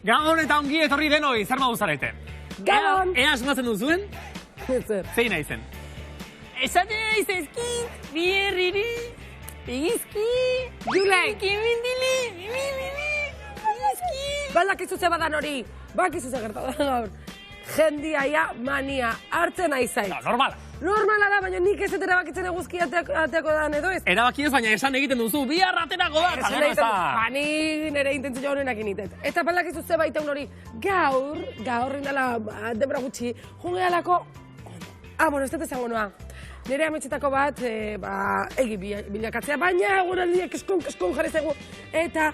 Gabon eta ongi etorri denoi, zer modu zarete? Gabon! Ea asmatzen duzuen? Zer? Zein naizen? Esate izezkit, bierriri, egizki, Julek! kimindili, egizki. Balakizu ze badan hori, bakizu ze gertatzen gaur. Jendia ja mania hartzen aizait. No, normala. Normala da, baina nik ez etera bakitzen eguzki ateako dan edo ez. Erabaki ez, baina esan egiten duzu, bihar aterako da, eta gero ez da. Ni nire intentzio honenak initet. Eta balakizu ze baita hori, gaur indala debra gutxi, jungealako, bueno, ez dut esango noa. Nire ametxetako bat, egi bilakatzea, baina eguraldiak keskon jarri zaigu. Eta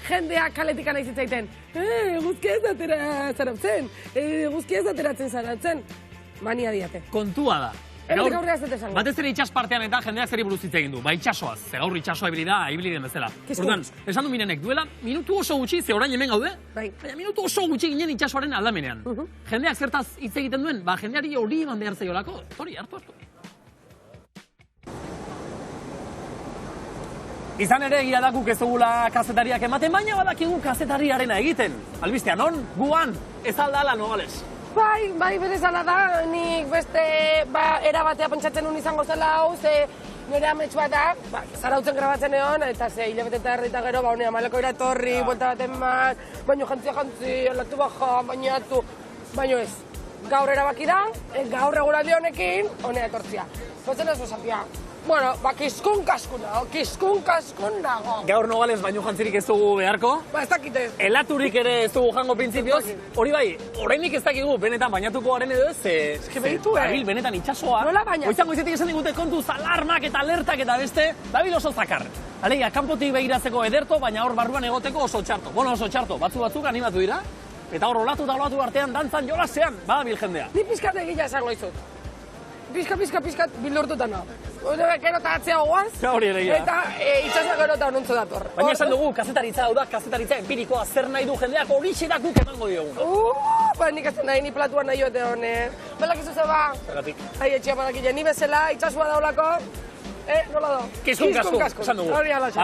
jendea kaletik anaitzitzaiten. Eguzki ez atera zaratzen, eguzki ez ateratzen zaratzen. Mania diate. Kontua da. Gaur ez dut esango. Batez ere itxas partean eta jendeak zeri buruz hitz egin du. Ba itxasoaz, ze gaur itxasoa ibili den bezala. Orduan, esan du minenek duela, minutu oso gutxi, ze orain hemen gaude, baina minutu oso gutxi ginen itxasoaren aldamenean. Jendeak zertaz hitz egiten duen, ba jendeari hori eman behar zaiolako. Hori, hartu. Izan ere egia da guk ez dugula kazetariak ematen, baina badakigu kazetariarena egiten. Albistea, non? Guan, ez alda ala nogales. Bai, berez ala da, nik beste erabatea pentsatzen nun izango zela hau, ze nire amets bat da, Zarautzen grabatzen egon, eta ze hilabete eta erdi eta gero, honea maleko iratorri, buelta baten bat, baino jantzi, alatu baja, bainatu, baino ez. Gaur erabaki da, gaur eguraldi honekin, honea etortzia. Potzen oso zapia. Bueno, kiskun kaskun dago. Gaur nogales baino jantzirik ez dugu beharko. Ez dakite. Elaturik ere ez dugu jango printzipioz. Hori bai, orainik ez dakigu benetan bainatuko garen edo ez. Dabil benetan itxasoa. Nola baina? Goizan goizetik esan digute kontuz alarmak eta alertak eta beste, dabil oso zakar. Alegia, kanpotik begiratzeko ederto, baina hor barruan egoteko oso txarto. Bueno, oso txarto, batzuk animatu dira. Eta hor olatu artean dantzan jolasean, badabil jendea. Ni pizkat egila esango izut. Pizkat bildurtutan hau. Gero eta atzea goaz, eta itxasua gero eta onuntzo dator. Baina esan dugu, kazetaritza hau da, kazetaritza empirikoa zer nahi du jendeak horixe da guk emango diogun. Ba, nik ez nahi, ni platuan nahi joate honen. Belakizu ze ba? Zergatik. Etxea badakile, ni bezala, itxasua daulako, nola do? Kiskun kaskun, esan dugu.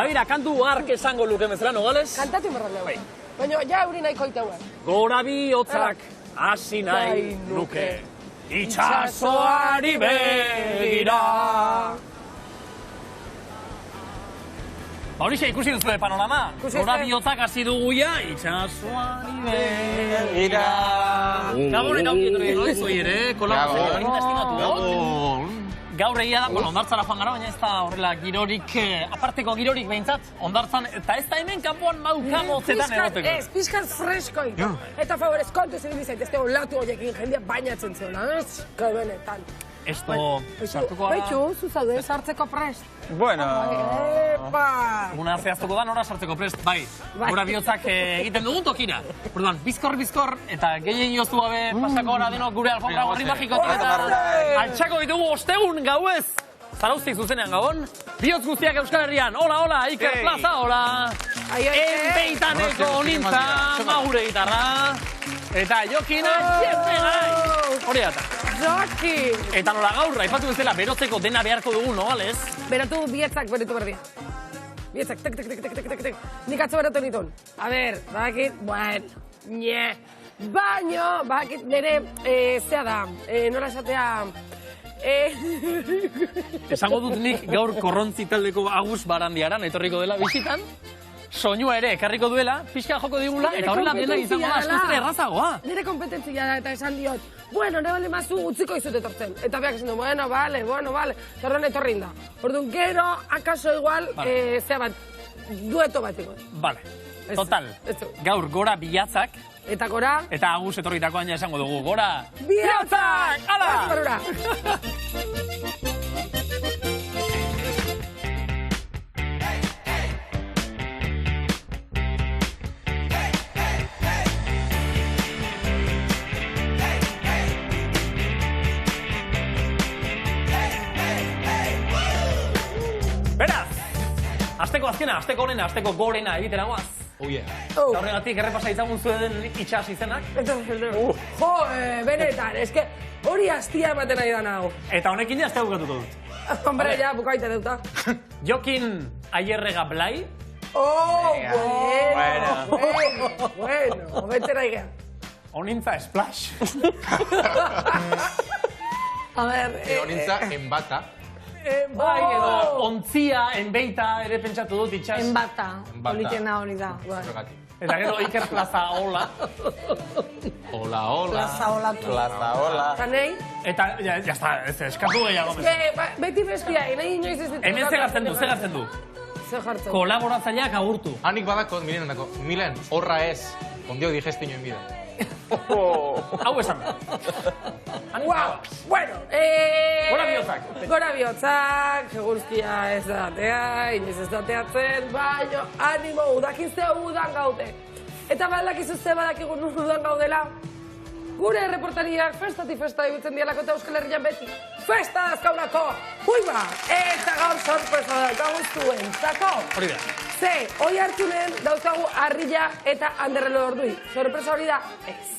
Abira, kantu hark esango luke bezala, nogales? Kantatu inberran dugu. Baina, ja euri nahiko iteuen. Gora bihotzak hasi nahi nuke. Itxasoari begira. Ba horixe ikusi duzue panorama. Gora bihotzak hasi duguia, itxasoari begira. Gabon eta ongi etorri zoi ere, kolaborazioa egin estimatu. Gaur egia da, Hondartzara joan gara, baina ez da horrela girorik, aparteko girorik behintzat, Hondartzan, eta ez da hemen kanpoan maukamo zetan eroteko. Ez, pizkat freskoik. Eta favorez, kontu ez egin ez olatu horiekin jendea bainatzen zeona, ez? Benetan. Esto, sartuko gara... Baitxu, zuzaude, sartzeko prest. Bueno... Epa! Una zehaztuko da, nora sartzeko prest, bai. Gora bihotzak egiten dugun tokira. Orduan, bizkor, eta gehien joztu gabe pasako gara denok gure alfombra gorri magikotik eta altxako ditugu ostegun gauez. Zarauztik zuzenean gabon. Bihotz guztiak Euskal Herrian. Hola, Iker Plaza, hola. Enpeitaneko nintza, magure gitarra. Eta Jokina, jefe gai. Hori eta. Jokin! Eta nola gaur, aipatu bezala, berotzeko dena beharko dugu, nogales? Berotu bietzak beretu berdia. Bietzak, tek. Nik atzo berotu nituen. A ber, bakit, baino, bakit, nire, zea da, nola esatea... Esango dut nik gaur Korrontzi taldeko Agus Barandiaran etorriko dela bizitan, soinua ere ekarriko duela, pixka joko digula, eta horrela dena izango da askoz ere errazagoa. Nire kompetentzia da, eta esan diot, bueno, nire bali mazu utziko izut etortzen. Eta beak esan du, bueno, vale, eta horren etorrin da. Orduan, gero, akaso igual, zea bat, dueto bat igual. Vale, total, gaur gora bihatzak, eta gora... Eta Agus etorritako aina esango dugu, gora... Bihatzak! Hala! Beraz, asteko azkena, asteko honena, asteko gorena egitera guaz. Horregatik errepasa itzagun zuen itxas izenak. Jo, benetan, eske hori hastia ematen nahi da nago. Eta honekin hastea bukatuko dut. Hombre, ja, bukaita deuta. Jokin Aierrega Blai, Bueno, betxera igea. Onintza splash. A ver... Onintza enbata. Bai, edo ontzia, enbeita ere pentsatu dut itxas. Enbata, politena hori da. Eta gero Iker Plaza Ola. Hola. Plaza olatu. Eta nahi? Eta, ya está, ez eskatu gehiago. Beti bestia, nahi inoiz ez ditu. Hemen ze gartzen du. Ze jartzen. Kolaboratzaileak agurtu. Hanik badako, Milen, horra ez, ondio digestiño en vida. Hau esan da. Guau, bueno, Gora bihotzak. Gora bihotzak, segurzkia ez datea, inoiz ez dateatzen, baina animo, udakizte udan gaude. Eta badakizuzte badakigun udan gaudela, gure reportariak festatik festa ibiltzen dialako eta Euskal Herrian beti. Festa dazkaunako, huiba! Eta gaur sorpresa daukagu zuentzako. Hori da. Ze, hoi hartunen dauzkagu Arrilla eta Anderrelo Ordui. Sorpresa hori da? Ez.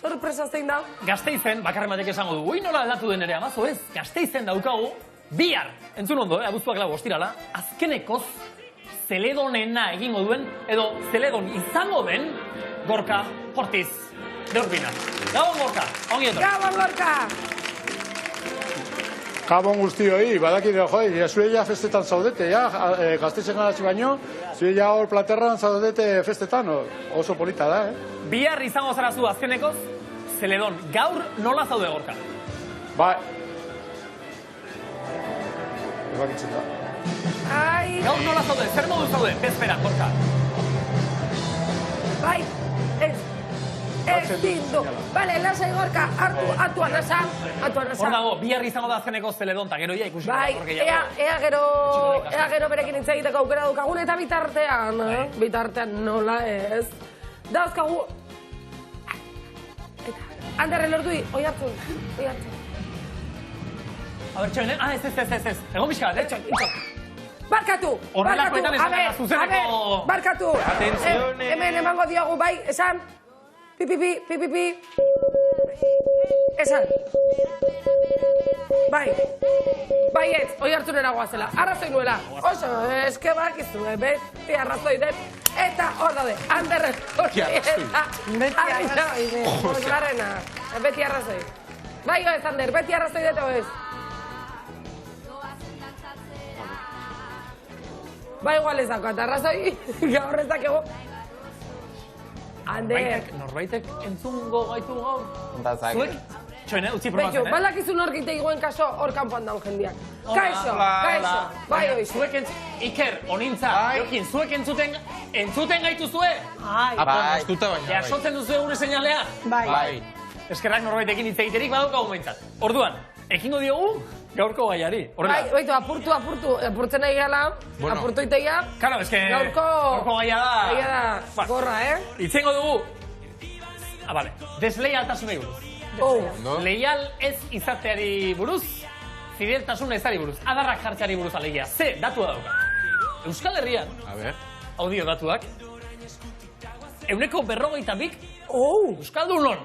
Sorpresa zein da? Gasteizen, bakarren batek esango du, nola aldatu den ere amazo ez, Gasteizen daukagu, bihar, entzun ondo, abuztuak lau ostirala, azkenekoz, zeledonena egingo duen, edo zeledon izango den, Gorka Ortiz de Urbina. Gabon Gorka, ongi eto. Gabon Gorka! Gabon guztioi, badakide, joi, zure ja festetan zaudete, ja, Gasteizen garatzi baino, zure ja hor platerran zaudete festetan, oso polita da, Bihar izango zara zu azkenekoz, zeledon, gaur nola zaude Gorka? Bai. Ebakitzen da. Ai! Gaur nola zaude, zer modu zaude, bezpera, Gorka? Bai, ez dindu. Bale, lasai Gorka, hartu anasa. Hor dago, bihar izango da azkenekoz zeledon, eta gero ia ikusi. Bai, ea gero berekin hitz egiteko aukera dukagun, eta bitartean nola ez. Dauzkagu... Anderrelo Ordui, oi hartu. A ber, txoen, ez. Egon pixka bat, itxon. Barkatu! Horrelakoetan ez da zuzeneko... Barkatu! Atenzione! Hemen emango diogu, bai, esan. Pi. Esan. Bai, ez, oi hartu nera guazela. Arrazoi nuela. Oso, eske bakizu, beti arrazoi den. Eta hor daude, Anderrelo Ordui. Beti arrazoi. Bosgarrena, beti arrazoi. Bai, ez, Ander, beti arrazoi deto ez. Ba, igual ez dakoat, arrazoi, gaur ez dakego. Ander. Norbaitek entzungo gaitu gaur? Bazak. Zuek? Txoen, utzi probatzen, Balakizu norgite iguen kaso, hor kanpoan daun jendiak. Kaixo, bai hoiz. Zuek Iker, onintza, Jokin, zuek entzuten gaitu zue? Apostuta baina. Jasotzen duzu gure seinalea? Bai. Eskerrak norbaitekin hitz egiterik badaukagu behintzat. Orduan, ekingo diogu gaurko gaiari. Bai, baitu, apurtzen nahi gala, apurtu itegia. Claro, eske gaurko gaia da gorra, Itzengo dugu, vale, desleialtasunei buruz. Leial ez izateari buruz, fideltasun ezari buruz, adarrak jartzeari buruz alegia. Ze, datua dauka. Euskal Herrian, audio datuak, 52% Euskaldunon.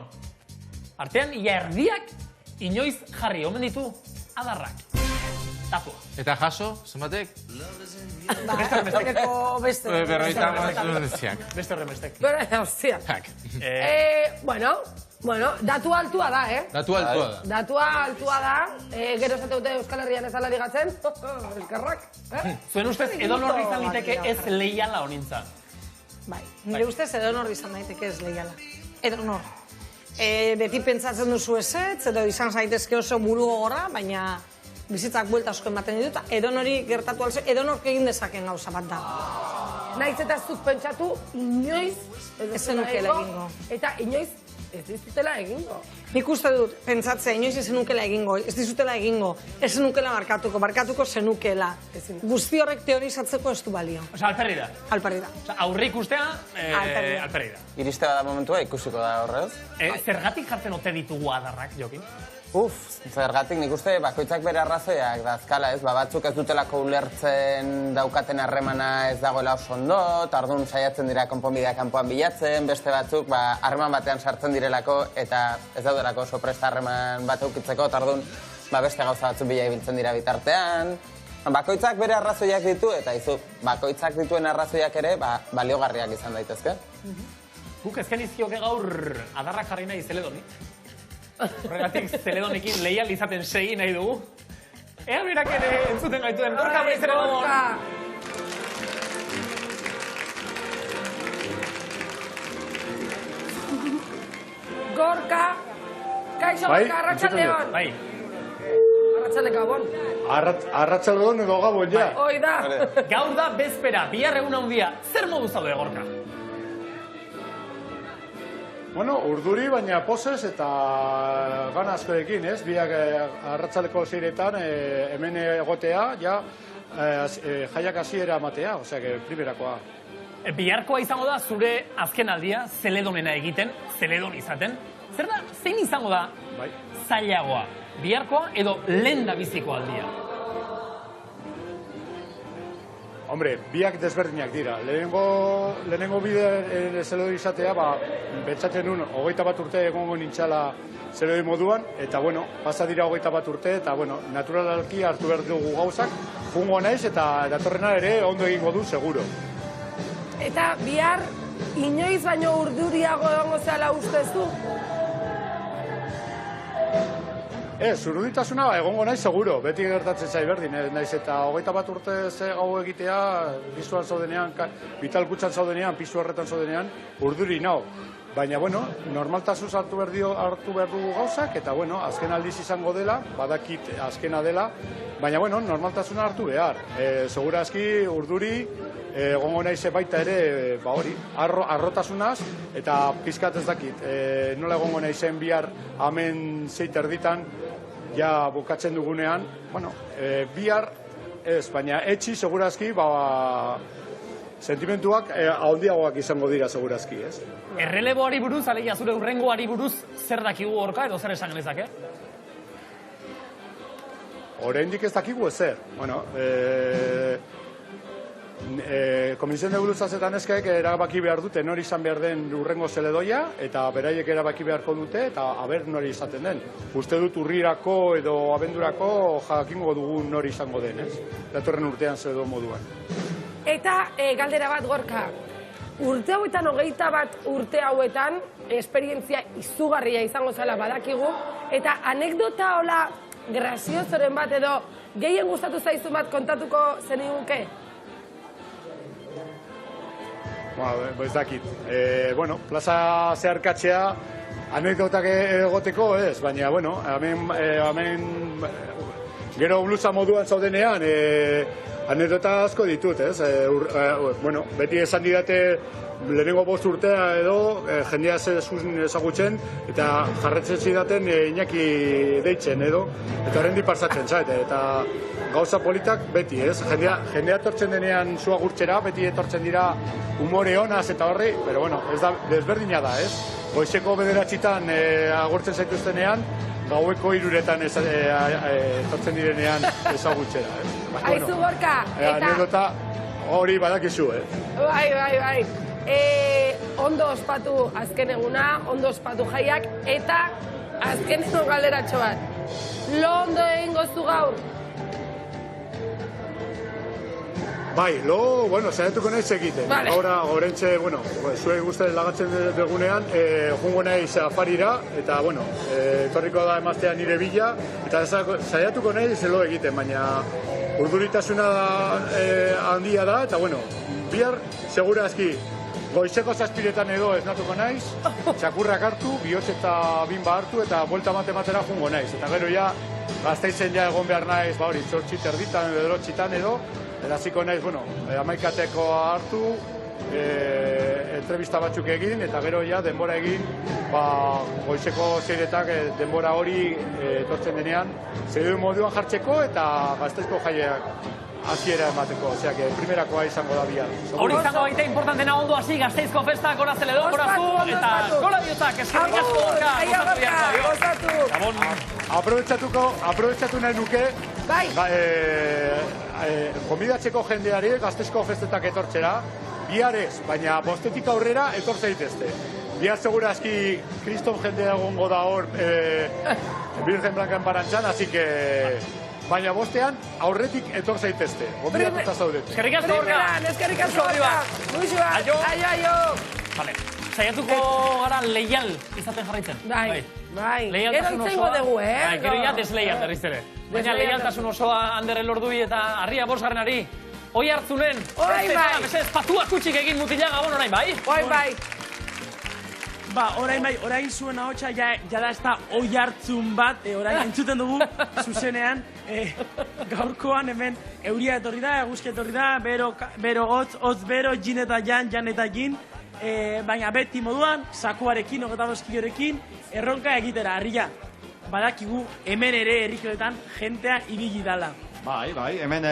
Artean, ia erdiak inoiz jarri omen ditu adarrak. Datua. Eta jaso, zenbatek? Beste. Berroita mazunetziak. Beste horremestek. Bera, hostia. Bueno, datu altua da, Datua altua da. Datua altua da, gero esate dute Euskal Herrian ez ala ligatzen, elkarrak, Zuen ustez, edonor izan liteke ez leiala honintza. Bai, nire ustez edonor izan daiteke ez leiala. Edonor. Beti pentsatzen duzu ezetz, edo izan zaitezke oso buru gogorra, baina bizitzak buelta asko ematen ditut, edonori gertatu alzo, edonork egin dezaken gauza bat da. Naiz eta zuk pentsatu, inoiz Ez zenukela egingo. Eta inoiz ez dizutela egingo. Nik uste dut, pentsatzea, inoiz ez zenukela egingo, ez dizutela egingo, ez zenukela barkatuko zenukela. Guzti horrek teorizatzeko ez du balio. Osa, alperri da. Alperri da. Osa, aurre ikustea, alperri da. Iriste bada momentua ikusiko da horrez. Zergatik jartzen ote ditugu adarrak, Jokin? Zergatik nik uste bakoitzak bere arrazoiak dazkala, ez? Batzuk ez dutelako ulertzen daukaten harremana ez dagoela oso ondo, tardun saiatzen dira konponbidea kanpoan bilatzen, beste batzuk harreman batean sartzen direlako eta ez daudelako oso presta harreman bat eukitzeko, tardun beste gauza batzuk bila ibiltzen dira bitartean. Bakoitzak bere arrazoiak ditu, eta izu, bakoitzak dituen arrazoiak ere, baliogarriak izan daitezke. Guk ezken izkioke gaur adarrak jarri nahi Zeledoni. Horregatik Zeledonekin leial izaten segi nahi dugu. Ea berak ere entzuten gaituen. Gorka bai Zeledon! Gorka! Kaixo, Gorka, arratsaldeon! Bai. Arratsalde gabon. Arratsaldeon edo gabon, ja. Hoi da. Gaur da bezpera, bihar egun handia. Zer modu zaude, Gorka? Bueno, urduri, baina pozez eta gana askorekin, ez? Biak arratsaldeko 6etan hemen egotea, ja, jaiak hasiera ematea, osea, primerakoa. Biharkoa izango da zure azken aldia, Zeledonena egiten, Zeledon izaten. Zer da, zein izango da zailagoa? Biharkoa edo lehendabiziko aldia? Hombre, biak desberdinak dira. Lehenengo bide Zeledon izatea, betxatzen nun, 21 urte egongo nintzala Zeledon moduan, eta, bueno, pasa dira 21 urte, eta, bueno, naturalki hartu behar dugu gauzak, jungo naiz, eta datorrena ere ondo egingo du, seguro. Eta bihar, inoiz baino urduriago egongo zela ustezu? Ez, urduitasuna egongo naiz seguro, beti gertatzen zai berdin, naiz eta 21 urte gau egitea, pisuan zaudenean, vitalkutxan zaudenean, pisu horretan zaudenean, urduri nao. Baina, bueno, normaltasuz hartu behar dugu gauzak, eta, bueno, azken aldiz izango dela, badakit azkena dela, baina, bueno, normaltasuna hartu behar. Segurazki urduri, egongo naiz baita ere, hori, arrotasunaz, eta pizkat ez dakit, nola egongo naizen bihar hemen 6:30, ja bukatzen dugunean, bueno, bihar ez, baina etxi segurazki, sentimentuak handiagoak izango dira segurazki, ez? Erreleboari buruz, alegia zure urrengoari buruz, zer dakigu Gorka edo zer esan genezake? Oraindik ez dakigu ezer. Bueno, Komisión de Burutzazetan eskaek erabaki behar dute nori izan behar den urrengo Zeledoia, eta beraiek erabaki beharko dute, eta aber nori izaten den. Uste dut urrirako edo abendurako jakingo dugu nori izango den, ez? Datorren urtean Zeledo moduan. Eta galdera bat, Gorka, urte hauetan, 21 urte hauetan, esperientzia izugarria izango zela badakigu, eta anekdota hola graziozoren bat edo gehien gustatu zaizu bat kontatuko zeniguke? Ez dakit. Bueno, plaza zeharkatzea anekdotak egoteko ez, baina, bueno, hemen gero blusa moduan zaudenean, anekdota asko ditut, ez? Bueno, beti esan didate lehenengo 5 urtea edo jendea ezagutzen eta jarretzen zidaten Iñaki deitzen edo, eta horrendi pasatzen zait, eta gauza politak beti, ez? Jendea etortzen denean zua gurtzera, beti etortzen dira umore honaz eta horri, pero bueno, ez da, desberdina da, ez? Goizeko 9:00 agurtzen zaituztenean, gaueko 3:00 etortzen direnean ezagutzera, ez? Aizu, Gorka, eta... Anekdota hori badakizu, Bai. Ondo ospatu azken eguna, ondo ospatu jaiak, eta azkeneko galderatxo bat. Lo ondo egingo zu gaur? Bai, bueno, saiatuko naiz egiten. Vale. Gaura, gorentxe, bueno, zuei guztaren lagatzen dugunean, jungo naiz afarira, eta, bueno, etorriko da emaztea nire bila, eta saiatuko naiz zelo egiten, baina urduritasuna handia da, eta, bueno, bihar, segurazki, goizeko 7:00 edo esnatuko naiz, txakurrak hartu, bihotz eta bimba hartu, eta buelta matematera jungo naiz. Eta gero ja, Gasteizen ja egon behar naiz, hori, 8:30 edo 9:00 edo, eta ziko naiz, bueno, 11:00 hartu, entrevista batzuk egin, eta gero ja denbora egin, goizeko 6:00 denbora hori etortzen denean, Zeledo moduan jartzeko eta Gasteizko jaiak hasiera emateko, osea, primerakoa izango da bihar. Hori izango baita importantena ondo hasi, Gasteizko festa, gora Zeledo, gora zu, eta gora bihotsak, eskerrik asko Gorka, gozatu. Aprobetxatu nahi nuke, Bai. Gomidatzeko jendeari Gasteizko festetak etortzera, bihar ez, baina 5:00 aurrera etortze ditezte. Bihar segurazki kriston jendea egongo da hor Virgen Blanca en Barantzan, así que baina bostean aurretik etor zaitezte. Gonbidatuta zaudete. Eskerrik asko, Gorka. Eskerrik asko, Gorka. Muixua, aio. Vale. Saiatuko gara leial izaten jarraitzen. Bai. Gero Leialtasun itzengo osoa. dugu, Bai, gero ja desleial berriz ere. Baina leialtasun osoa Ander Elordui eta Arria bosgarrenari. Oi hartzunen. Oi, bai. Mesedez, patua kutsik egin mutila gabon orain, bai? Oi, bai. Ba, orain zuen ahotsa jada ez da oi hartzun bat, orain entzuten dugu, zuzenean, gaurkoan hemen euria etorri da, eguzki etorri da, bero hotz bero, jin eta jan eta jin, baina beti moduan, sakuarekin, 25 kilorekin, erronka egitera, Arria. Badakigu hemen ere herrikoetan jentea ibili dala. Bai, hemen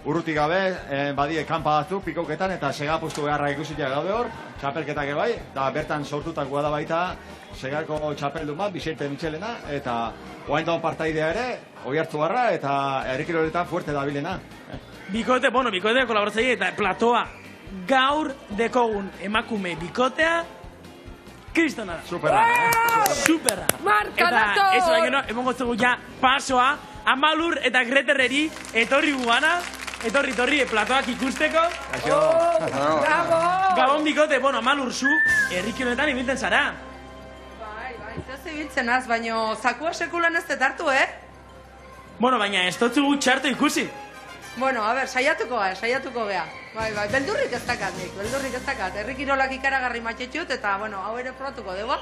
urrutik gabe, badie kanpa batzuk, pikauketan, eta segapustu beharra ikusitea gaude hor, txapelketak bai, eta bertan sortutakoa da baita, segarko txapeldun bat, Bixente Michelena, eta oain daun partaidea ere, oi hartzu barra, eta herrikiroletan fuerte dabilena. Bikote kolaboratzaile eta platoa gaur dekogun emakume bikotea, kristona da. Superra. Markadator! Eta ez da gero, emongo zugu ja pasoa, Amalur eta Greterreri etorri gugana, etorri, platoak ikusteko. Gabon bikote, Amalur zu, herrikionetan ibiltzen zara. Bai, ez ibiltzen az, baina zakua sekulan ez detartu, Baina ez dutzugu txarto ikusi. A ber, saiatuko beha. Bai, beldurrik ez dakat nik, herrikirolak ikaragarri matxetxut, eta, hau ere probatuko dugu.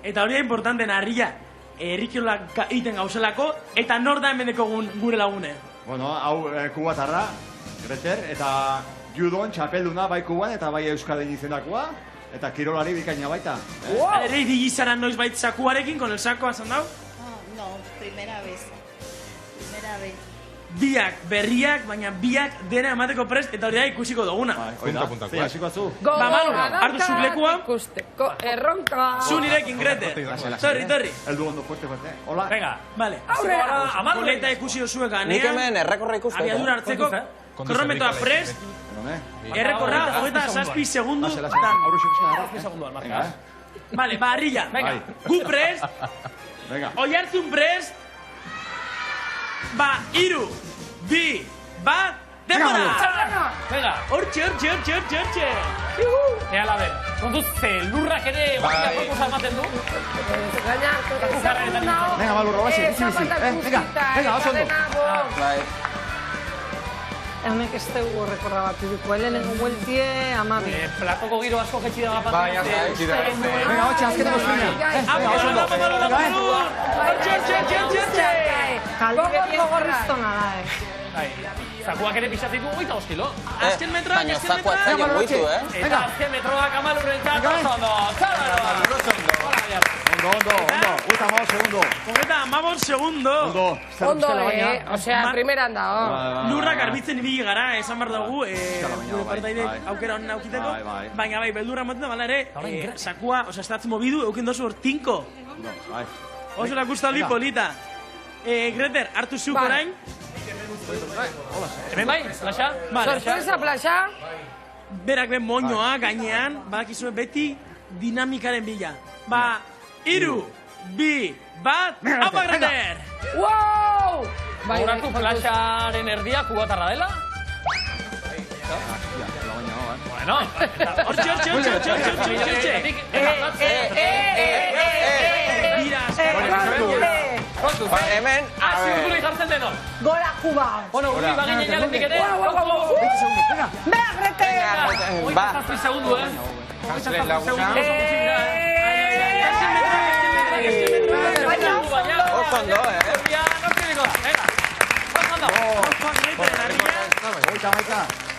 Eta hori da importanten, Arria, herrikirolak egiten gauzelako, eta nor da hemen gure lagune. Hau kubatarra, Greter, eta judon txapelduna bai kuban eta bai Euskadin izendakoa, eta kirolari bikaina baita. Ere ibili zara noiz bait sakuarekin, con el saco has andado? No, primera vez. Biak berriak, baina biak dena emateko prest, eta hori da ikusiko duguna. Punta, hasiko atzu. Manu, hartu zuk lekua. Ikusteko erronka. Zu nirekin, Grete. Torri. Eldu ondo, fuerte. Hola. Venga, vale. Aurrera. Boleta ikusi osuek Nik ganean. hemen errekorra ikusteko. Abiadura hartzeko. Kronometroa prest. Errekorra, 27 segundu. Vale, Arria. Gu prest. Oi hartzun prest. 3, 2, 1, denbora! Venga. Hortxe! Ea la ben. Kontuz, lurrak ere bakina proposa ematen du. Venga, Malurro, basi, bizi. Venga, oso ondo. Honek ez dugu rekorra bat iduko, lehenengo bueltie, amabi. Platoko giro asko jetxi da bat. Bai, asko jetxi da. Venga, hotxe, azkeneko zuina. Hortxe! Kalibetien kristona da, Zakuak ere pixatik 22 kilo. Azken metroak, Baina zakua zaino muitu, Eta azken metroak Amalurrentzat oso ondo. Ondo. Uita, 15 segundo. Ondo, osea, primeran da, Lurrak garbitzen ibili gara, esan behar dugu, gure partaide aukera honen aukiteko. Baina bai, beldurra moten da, bala ere, zakua, osea, estatzen mobidu, euken dozu hor 5. Oso lakustaldi polita. Greter, hartu zuk orain. Hemen bai, plaxa? Sorpresa, plaxa. Berak ben moñoa gainean, badakizue beti dinamikaren bila. 3, 2, 1, apa Greter! Wow! Horatu plaxaren erdia kubatarra dela? Bueno, hortxe! Hemen, Zirkulu jartzen denok. Gora Kuba! Bueno, uri baginen jalendik ere. Bea, Grete! Ba. 7 segundu, Oso ondo,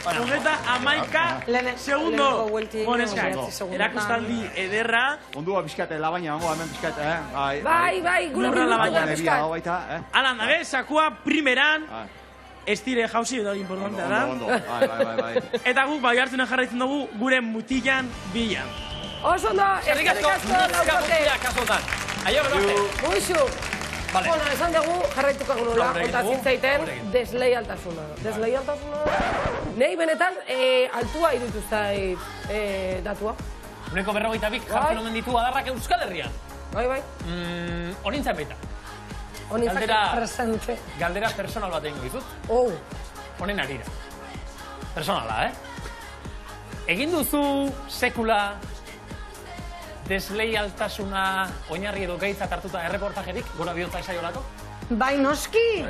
Hogeta, 11 segundo. Boneska, erakustaldi ederra. Ondua bizkate, labaina, hemen bizkate, Bai, gure labaina bizkat. Alan, sakua primeran. Estire jauzi edo importantea da. Ondo, bai. Eta guk bai hartzen jarraitzen dugu gure mutilan bila. Oso ondo, eskerrik asko laukote. Aio, berote. Muixu. Bueno, esan dugu, jarraituko gunula, eta zintzaiten desleialtasuna. Nei benetan, altua irutu zait datua. Uneko 42 jartzen omen ditu adarrak Euskal Herrian. Bai. Honintzen baita. Galdera personal bat egingo ditut. Honen arira. Personala, Egin duzu sekula desleialtasuna oinarri edo gaitzat hartuta erreportajerik, gora bihotza esaiolako? Bai noski!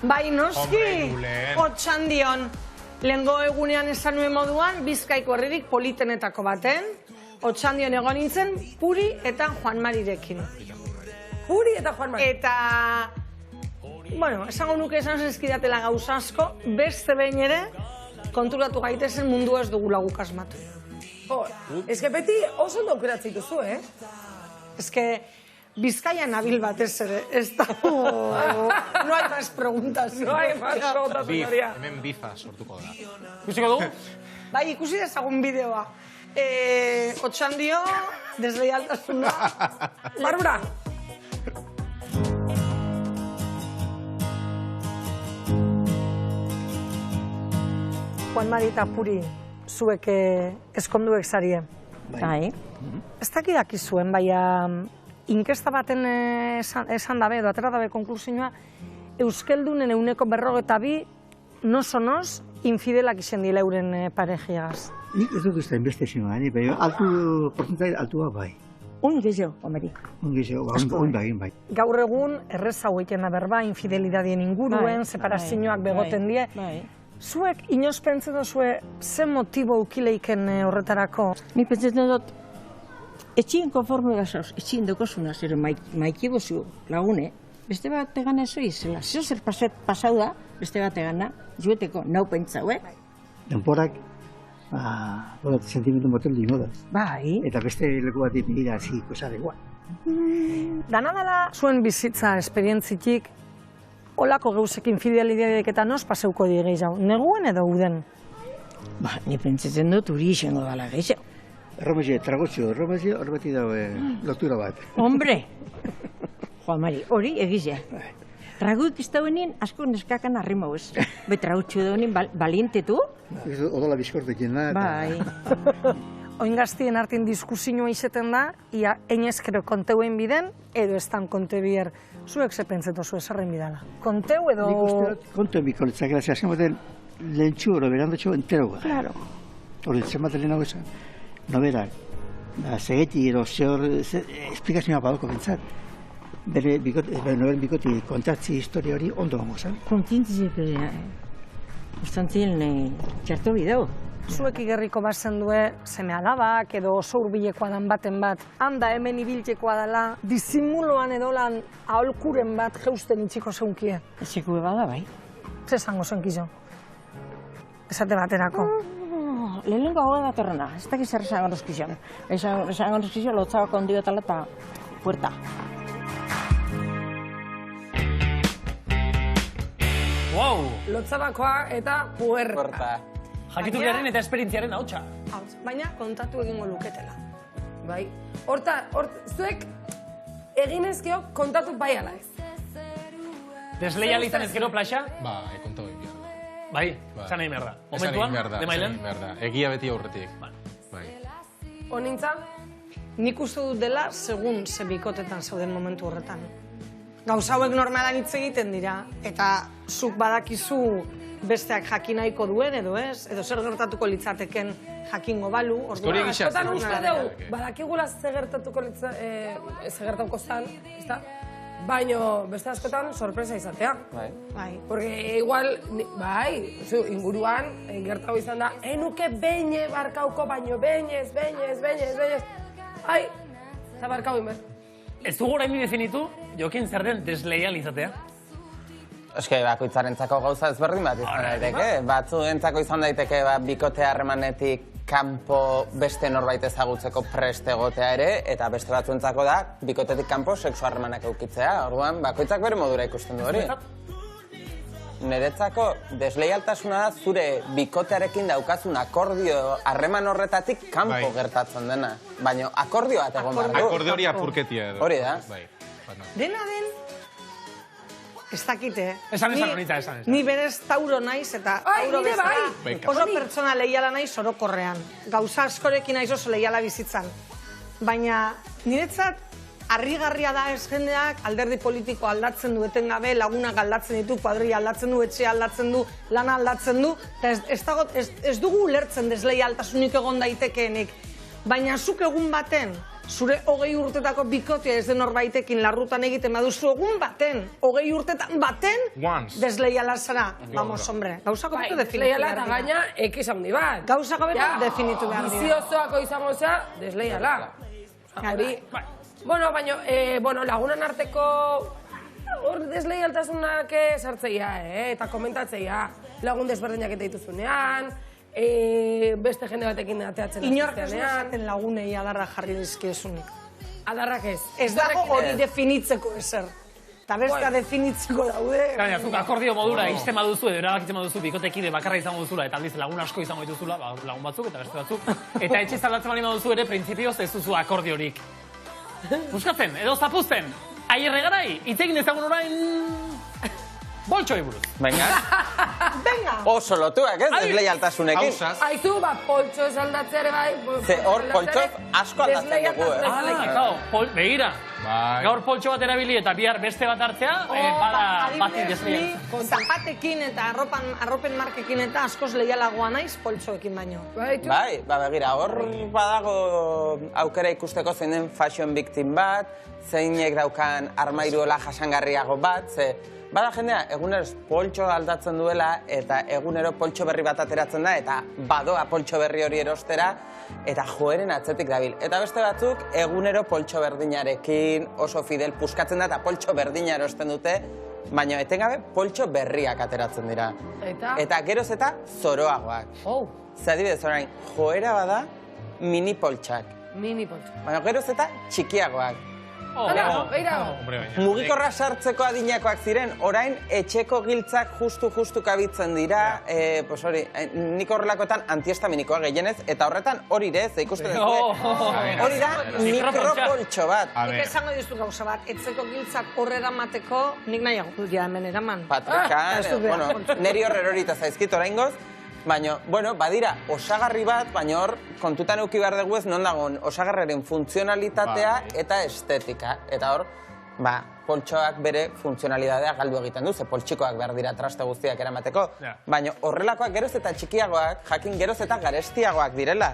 Bai noski! Otxandion, lehengo egunean esan nuen moduan, Bizkaiko herririk politenetako baten, Otxandion egon nintzen, Puri eta Juan Marirekin. Puri eta Juan Mari. Eta, bueno, esango nuke esan zezkidatela gauza asko, beste behin ere, konturatu gaitezen mundu ez dugula guk asmatu. Ez que beti oso ondo aukeratzen dituzu, Ez que Bizkaia nabil batez ere, ez da... No hay más preguntas. No hay más preguntas, señoría. Hemen bifa sortuko da. Ikusiko dugu? Bai, ikusi dezagun bideoa. Otxandio, desleialtasuna. Barbara! Juan Mari eta Puri, zuek eskonduek zarie. Bai. Ez dakidaki zuen, baina inkesta baten esan dabe, edo atera dabe konklusioa, Euskeldunen 52 noso-nos infidelak izan dila euren parejiagaz. Nik ez dut ustean beste zinua, baina porcentai altua bai. Un gehiago, Omeri. Un gehiago, un bagin bai. Gaur egun, erreza hoiten berba, infidelidadien inguruen, separazioak begoten die. Zuek, inoz pentsetu zue, ze motibo ukileiken horretarako? Nik pentsetu dut, etxien konforme gazoz, etxien dokozuna, zero maikibo zu lagune, beste bat egana ez izela. Zero zer pasau da, beste bat egana, zueteko nau pentsaue. Denporak, sentimendu motel dino da. Bai. Eta beste leku bat ipira, cosa de igual. Danadala zuen bizitza esperientzitik, olako geuzek infidelidadeek eta nos paseuko die gehiago, neguen edo uden? Ba, ni pentsatzen dut uri izango dala gehiago. Erromezio, tragotxo, hor beti daue lotura bat. Hombre! Juan Mari, hori egizia. Traguik ez dauenien asko neskakan arrimo ez. Bai, tragotxo dauenien balientetu? Odola bizkortekin da. Bai. Oingaztien artin diskusioa izeten da, ia einezkero konteuen biden, edo ez dan konte bier. Zuek ze pentsetu zu esarren bidala. Konteu edo... Nik uste dut kontuen bikoletzak, grazia, azken baten lehentxu oro, berandotxo entero gara. Claro. Hori, zen bat lehenago esan, noberak, segeti edo zehor, esplikazioa badoko bintzat. Bere nobel bikoti kontatzi historia hori ondo gongo zen. Kontintzik, ustantzien txarto bideo. Zuek igerriko bazen due seme alabak edo oso hurbilekoa dan baten bat, handa hemen ibiltzekoa dela, disimuloan edolan aholkuren bat jeusten itxiko zeunkie. Etxeko bada bai. Ze esango zeunkizo? Esate baterako. Lehenengo hau da torrena, ez dakiz zer esango nozkizio. Esango nozkizio lotzabako ondiotala eta puerta. Wow! Lotzabakoa eta puerta. Jakitukearen eta esperientziaren hautsa. Baina kontatu egingo luketela. Bai. Zuek eginezkio kontatu bai ala ez. Desleial izan ezkero plaxa? Ba, kontatu egin behar da. Bai, esan nahi behar da. Momentuan, de mailen? Egia beti aurretik. Bai. Onintza? Nik uste dut dela segun ze bikotetan zauden momentu horretan. Gauza hauek normalan hitz egiten dira, eta zuk badakizu besteak jakin nahiko duen edo ez, edo zer gertatuko litzateken jakingo balu. Askotan uste dugu, badakigula zer gertatuko zan, ezta? Baina beste askotan sorpresa izatea. Bai. Porque igual, bai, inguruan gertatu izan da, enuke beine barkauko, baino beinez. Ai, eta barkau inber. Ez dugu orain definitu, jokin zer den desleial izatea? Eske, bakoitzarentzako gauza ezberdin bat izan daiteke. Batzuentzako izan daiteke bikote harremanetik kanpo beste norbait ezagutzeko prest egotea ere, eta beste batzuentzako da bikotetik kanpo sexu harremanak eukitzea. Orduan, bakoitzak bere modura ikusten du hori. Niretzako desleialtasuna da zure bikotearekin daukazun akordio harreman horretatik kanpo gertatzen dena. Baina akordioa bat egon behar du. Akordio hori apurketia edo. Hori da. Dena den, ez dakite. Esan, esan. Ni berez tauro naiz eta tauro bezala oso pertsona leiala naiz orokorrean. Gauza askorekin naiz oso leiala bizitzan. Baina niretzat harrigarria da ez jendeak, alderdi politiko aldatzen du etengabe, lagunak aldatzen ditu, kuadrilla aldatzen du, etxea aldatzen du, lana aldatzen du, eta ez dugu ulertzen desleialtasunik egon daitekeenik. Baina zuk egun baten, zure 20 urtetako bikotea ez den horbaitekin larrutan egiten baduzu egun baten, 20 urtetan baten, desleiala zara. Vamos, hombre, gauzako beto definitu behar dira. Desleiala eta gaina ekiz handi bat. Gauzako beto definitu behar dira. Biziozoako izango za, desleiala. Bueno, baina, lagunan arteko hor desleialtasunak sartzeia, eta komentatzeia. Lagun desberdinak eta dituzunean, beste jende batekin ateatzen azizteanean. Inork ez esaten lagunei adarra jarri dizkiezunik. Adarrak ez. Ez dago hori definitzeko ezer. Eta besta definitzeko daude. Gaina, zuk akordio modura izten baduzu, edo erabakitzen baduzu, bikotekide bakarra izango duzula, eta aldiz lagun asko izango dituzula, lagun batzuk eta beste batzuk. Eta etxe zaldatzen bali baduzu ere, printzipioz ez duzu akordiorik. Buskatzen, edo zapuzten, aierre garai, itzegin ezagun orain... Boltxoi buruz. Venga. Venga. Oso lotuak, ez? Desleialtasunekin. Aizu, poltxo ez aldatzeare bai. Ze hor poltxo asko aldatzen dugu, Begira, gaur poltxo bat erabili eta bihar beste bat hartzea, bada bati desleialtzen. Zapatekin eta arropen markekin eta askoz leialagoa naiz poltxoekin baino. Bai, begira, hor badago aukera ikusteko zein den fashion victim bat, zeinek daukan armairuela jasangarriago bat, ze bada jendea, egunero poltxo aldatzen duela eta egunero poltxo berri bat ateratzen da eta badoa poltxo berri hori erostera eta joeren atzetik dabil. Eta beste batzuk egunero poltxo berdinarekin oso fidel puskatzen da eta poltxo berdina erosten dute, baina etengabe poltxo berriak ateratzen dira. Eta geroz eta zoroagoak. Zadibidez orain, joera bada mini poltxak. Mini poltxak. Baina geroz eta txikiagoak. Mugikorra sartzeko adinakoak ziren, orain etxeko giltzak justu kabitzen dira, nik horrelakoetan antiestaminikoa gehienez, eta horretan hori ere, ze ikusten dut, hori da mikropoltxo bat. Nik esango diztu gauza bat, etxeko giltzak horrera mateko, nik nahiago dira hemen eraman. Patrika, neri horrer hori eta zaizkit oraingoz, baina, badira, osagarri bat, baina hor, kontutan euki behar dugu ez non dagoen osagarraren funtzionalitatea eta estetika. Eta hor, poltxoak bere funtzionalitatea galdu egiten du, ze poltxikoak behar dira traste guztiak eramateko. Baina horrelakoak geroz eta txikiagoak, jakin geroz eta garestiagoak direla.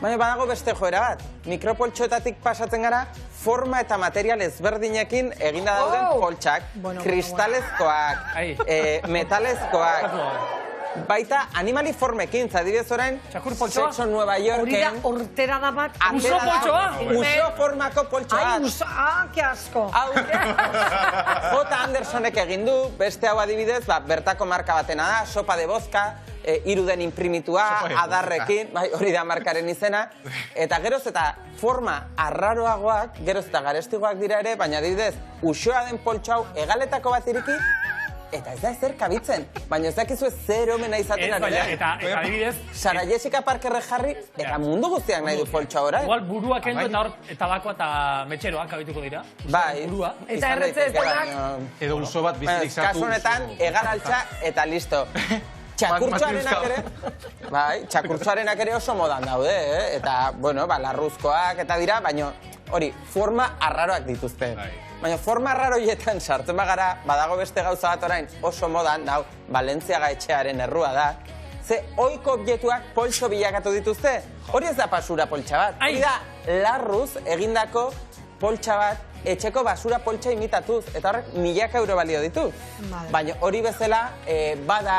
Baina badago beste joera bat, mikropoltxoetatik pasatzen gara, forma eta material ezberdinekin eginda dauden poltxak, kristalezkoak, metalezkoak, baita animaliformekin, zadibidez orain, Sexo Nueva Yorken... Hori da, hortera da bat... Uso poltxoa? Uso formako poltxoa. Que asko! J. Andersonek egin du, beste hau adibidez, bertako marka batena da, sopa de bozka, iruden imprimitua, adarrekin, hori da markaren izena, eta geroz eta forma arraroagoak, geroz eta garestigoak dira ere, baina adibidez, usoa den poltxo hau egaletako bat iriki, eta ez da ezer kabitzen, baina ez dakizu ez zer omena izaten ari da. Eta adibidez... Sara Jessica Parkerre jarri, eta mundu guztiak nahi du poltxoa orain. Igual buruak kendu eta hor tabako eta metxeroak kabituko dira. Bai. Eta erretze ez denak... Edo uso bat bizirik zatu. Kasu honetan, egaraltza eta listo. Txakurtxoarenak ere, txakurtxoarenak ere oso modan daude, eta, larruzkoak eta dira, baina hori, forma arraroak dituzte. Baina forma arraroietan sartzen bagara, badago beste gauza bat orain oso modan, Valentziaga etxearen errua da, ze ohiko objektuak poltxo bilakatu dituzte. Hori ez da basura poltxa bat, hori da larruz egindako poltxa bat, etxeko basura poltxa imitatuz, eta horrek €1000 balio ditu. Baina hori bezala, bada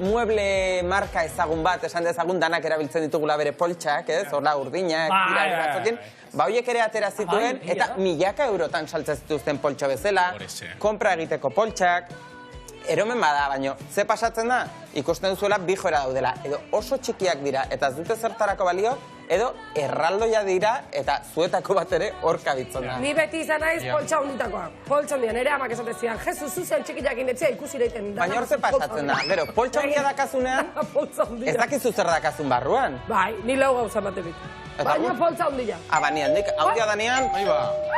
mueble marka ezagun bat, esan dezagun danak erabiltzen ditugula bere poltxak, ez? Horla urdinak, batzokin. Horiek ere atera zituen, eta €1000 saltzen zituzten poltxo bezala, konpra egiteko poltxak, eromen bada, baina ze pasatzen da? Ikusten duzuela bi joera daudela, edo oso txikiak dira, eta ez dute zertarako balio, edo erraldoia dira, eta zuetako bat ere hor kabitzen da. Ni beti izan naiz poltsa hunditakoa. Poltsa hundian, ere amak esatezian, Jesus, zuzen txikiakin etzea ikusi daiten. Baina hor ze pasatzen da, gero, poltsa hundia dakazunean, ez dakizu zer dakazun barruan. Bai, ni lau gauza baterik. Baina poltsa hundia. Bani handik, handia danean,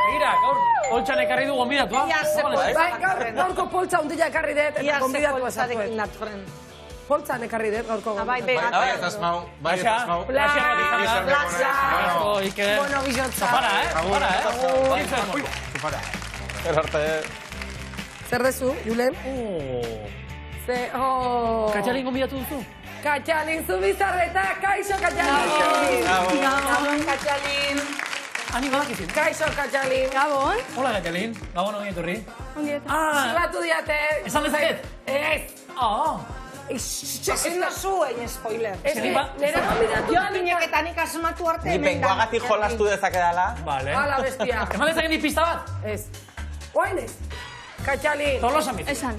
Mira, gaur poltsan ekarri du gonbidatua. Gaurko poltsa hundia ekarri dut, eta gonbidatu esatuet. Poltsan ekarri dut gaurko gonbidatu. Bai, ez asmau. Plaza. Iker. Bueno, bizotza. Zafara, Zafara. Erarte. Zer dezu, Julen? Katxalin gombidatu duzu? Katxalin, zu bizarreta, kaixo Katxalin! Gabon, Katxalin. Ani badakizin. Kaixo Katxalin! Gabon. Hola, Katxalin. Gabon, ongi etorri. Ongi etorri. Zibatu diate! Esan dezaket? Ez! Ezin dozu egin spoiler. Ez que, nire gombidatu Jo pineketanik asmatu arte Ni penguagatik jolastu dezakedala. Vale. Hala, bestia. Eman dezaket ni pista bat? Ez. Oain ez. Katxalin. Tolosan bizi. Esan.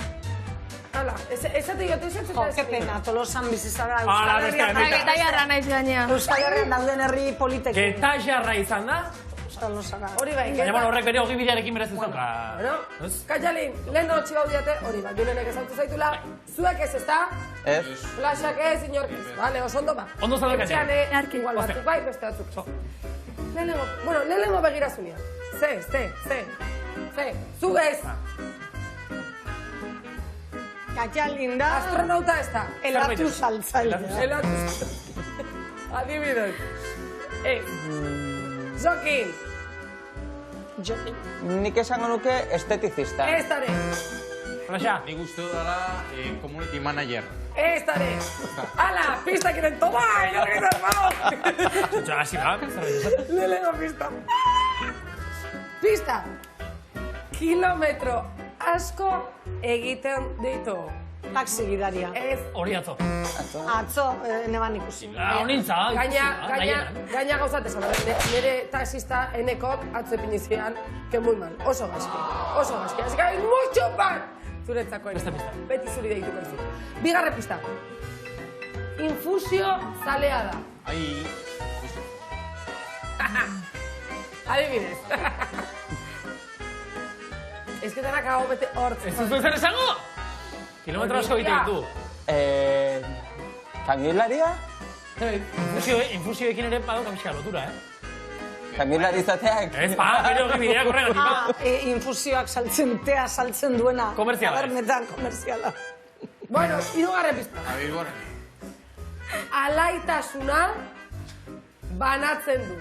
Hala, esate jotu esatzen Jo, que pena, Tolosan bizizara Hala, Euskal bestia, Herrian. Eta jarra naiz gainea. Euskal Herrian dauden herri politeko. Geta jarra izan da? Tolosara. Hori bai. Baina, bueno, horrek bere ogibidearekin berezu zauka. Bueno, Katxalin, lehen hotxi bau diate, hori bai, Julenek ezautu zaitula, zuek ez, ezta? Ez. Flashak ez, inork ez. Vale, oso ondo ba. Ondo zaude, Katxalin. Etxean, igual batzuk bai, beste batzuk. Lehenengo begirazunia. Ze. Zu ez. Katxalin da. Astronauta ez da. Elatu saltzailea. Adibidez. Jokin. Nik esango nuke esteticista. Ez dare. Flasha. Nik uste dara community manager. Ez dare. Ala, pista quieren tomar. Yo que hermano. Hasi ba, Lehenengo pista. Pista. Kilometro asko egiten ditu. Taxi gidaria. Ez. Hori atzo. Atzo, neban ikusi. Honintza. Gaina gauzat esan. Nire taxista enekok atzo epinizian, que muy mal. Oso gaizki. Ez gai, mucho pan! Zuretzako ere. Beti zuri deitu berzu. Bigarre pista. Infusio zalea da. Ai. Adibidez. Ez que denak hau bete hortz. Ez duzu zer esango? Kilometro asko egiten ditu. Kamioilaria? Infusioekin ere badu kamixka lotura, Kamioilari izateak? Ez, bere ogibideak horregatik. Infusioak saltzen, tea saltzen duena. Komerziala. Tabernetan komerziala. Bueno, hirugarren pista. Bilbora. Alaitasuna banatzen du.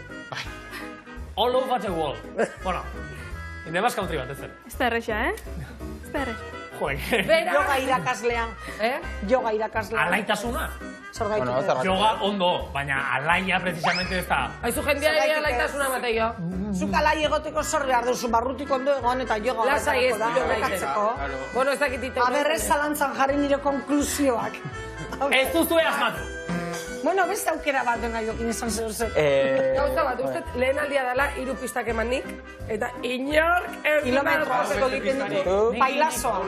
All over the world. Bueno, in the Basque Country bat, ez zer. Ez da erresa, Ez da erresa. Yoga irakaslea. Yoga irakaslea. Alaitasuna? Zorgaitu. Yoga ondo, baina alaia precisamente ez da. Aizu jendea ere alaitasuna matei jo. Zuk alai egoteko zor behar duzu, barrutik ondo egon eta yoga Lasai ez du horrekatzeko. Bueno, ez dakitite. Aberrez zalantzan jarri nire konklusioak. Ez duzu asmatu. Bueno, beste aukera bat denga jokin izan zer zer. Gauza bat, uste lehen aldia dela, 3 pistak eman nik, eta inork ez Kilometro asko egiten ditu. Bailazoa.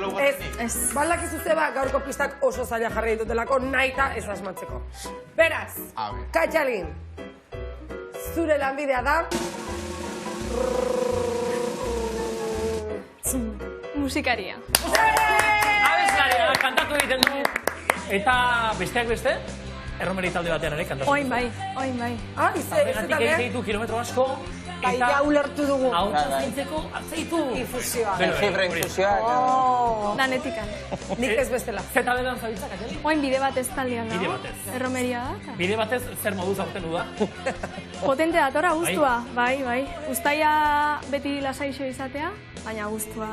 Ez. Baldakizu zeba gaurko pistak oso zaila jarri ditutelako, nahita ez asmatzeko. Beraz, Katxalin, zure lanbidea da... Musikaria. Abeslaria, kantatu egiten du. Eta besteak beste, erromeri talde batean ere kantatu. Oin bai. Ah, Horregatik egiten ditu kilometro asko. Bai, ja ulertu dugu. Hau zaintzeko, hartzeitu. Infusioa. Jengibre infusioa. Danetikan. Nik ez bestela. Zeta bedan zabiltza, Katxalin? Oin bide batez taldean dago. Bide batez. Erromeria da. Bide batez zer moduz aurten du da. Potente datora, gustua. Bai. Uztaia beti lasaixo izatea, baina gustua...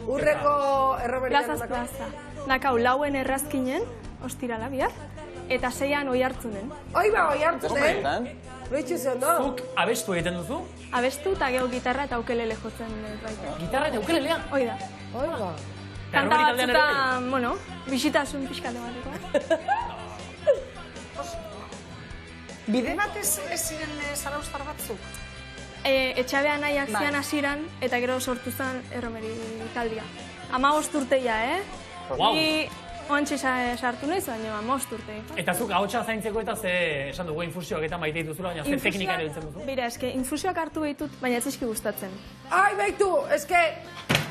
Urreko erromeria Plazaz plaza. Nakau, lauen errazkinen, ostirala bihar, eta 6an oi hartzunen. Oi hartzunen? Loitxu zen, no? Zuk abestu egiten duzu? Abestu eta geho gitarra eta ukelele jotzen baita. Gitarra eta ukelelea? Hoi da. Kanta batzutan, bueno, bisitasun pixkate bateko. Bide batez ez ziren zaraustar batzuk? Etxabean nahiak zian hasiran eta gero sortu zen erromeri taldia. 15 urteia, Wow. Ni oantxe sartu nahiz, baina 15 urte. Eta zuk ahotsa zaintzeko eta ze esan dugu infusioak eta maite dituzula, baina ze teknika ere biltzen duzu? Bira, eske infusioak hartu behitut, baina ez eski gustatzen. Ai, baitu, eske...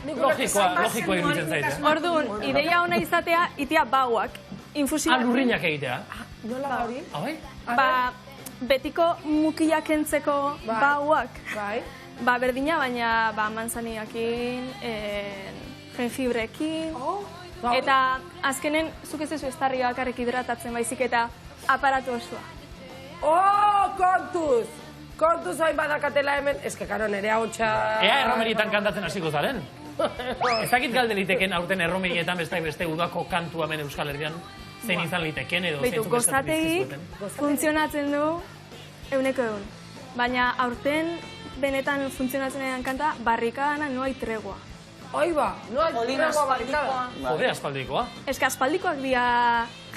Logikoa iruditzen zaite. Orduan, ideia ona izatea, itia bauak. Infusioak... Lurrinak egitea. Nola hori? Bai? Betiko mukiak entzeko bauak. Bai. Berdina, baina manzaniakin, jengibrekin... Eta azkenen, zuk ez estarri bakarrik hidratatzen baizik eta aparatu osoa. Kontuz! Kortu zoain badakatela hemen, eske, karo, nire hautsa... Ea erromerietan kantatzen hasiko zaren. Ezakit galde liteken aurten erromerietan beste udako kantu hemen Euskal Herrian, zein izan liteken edo Beitu, gozategik funtzionatzen du 100%. Baina aurten benetan funtzionatzen edan kanta, barrikadana no hay tregua. Oi ba, no hay tregua barrikada. Jode, aspaldikoa. Eske aspaldikoak dira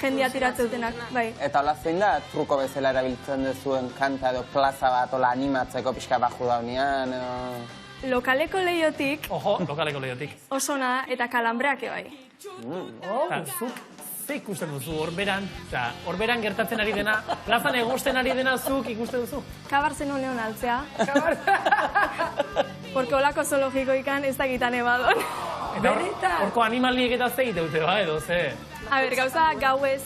jendia tiratzeutenak, bai. Eta hola zein da, truko bezala erabiltzen duzuen kanta edo plaza bat, hola animatzeko pixka baju daunean, edo... Lokaleko lehiotik... Ojo, lokaleko lehiotik. Osona eta kalambreak ebai. Zuk, ze ikusten duzu horberan, horberan gertatzen ari dena, plazan egosten ari dena zuk ikusten duzu? Kabartzen honeon altzea. Porque holako zoologikoikan ez dakitan ebadon. Eta horko animaliek eta ze iteute, ba, edo, ze? A ber, gauza gauez,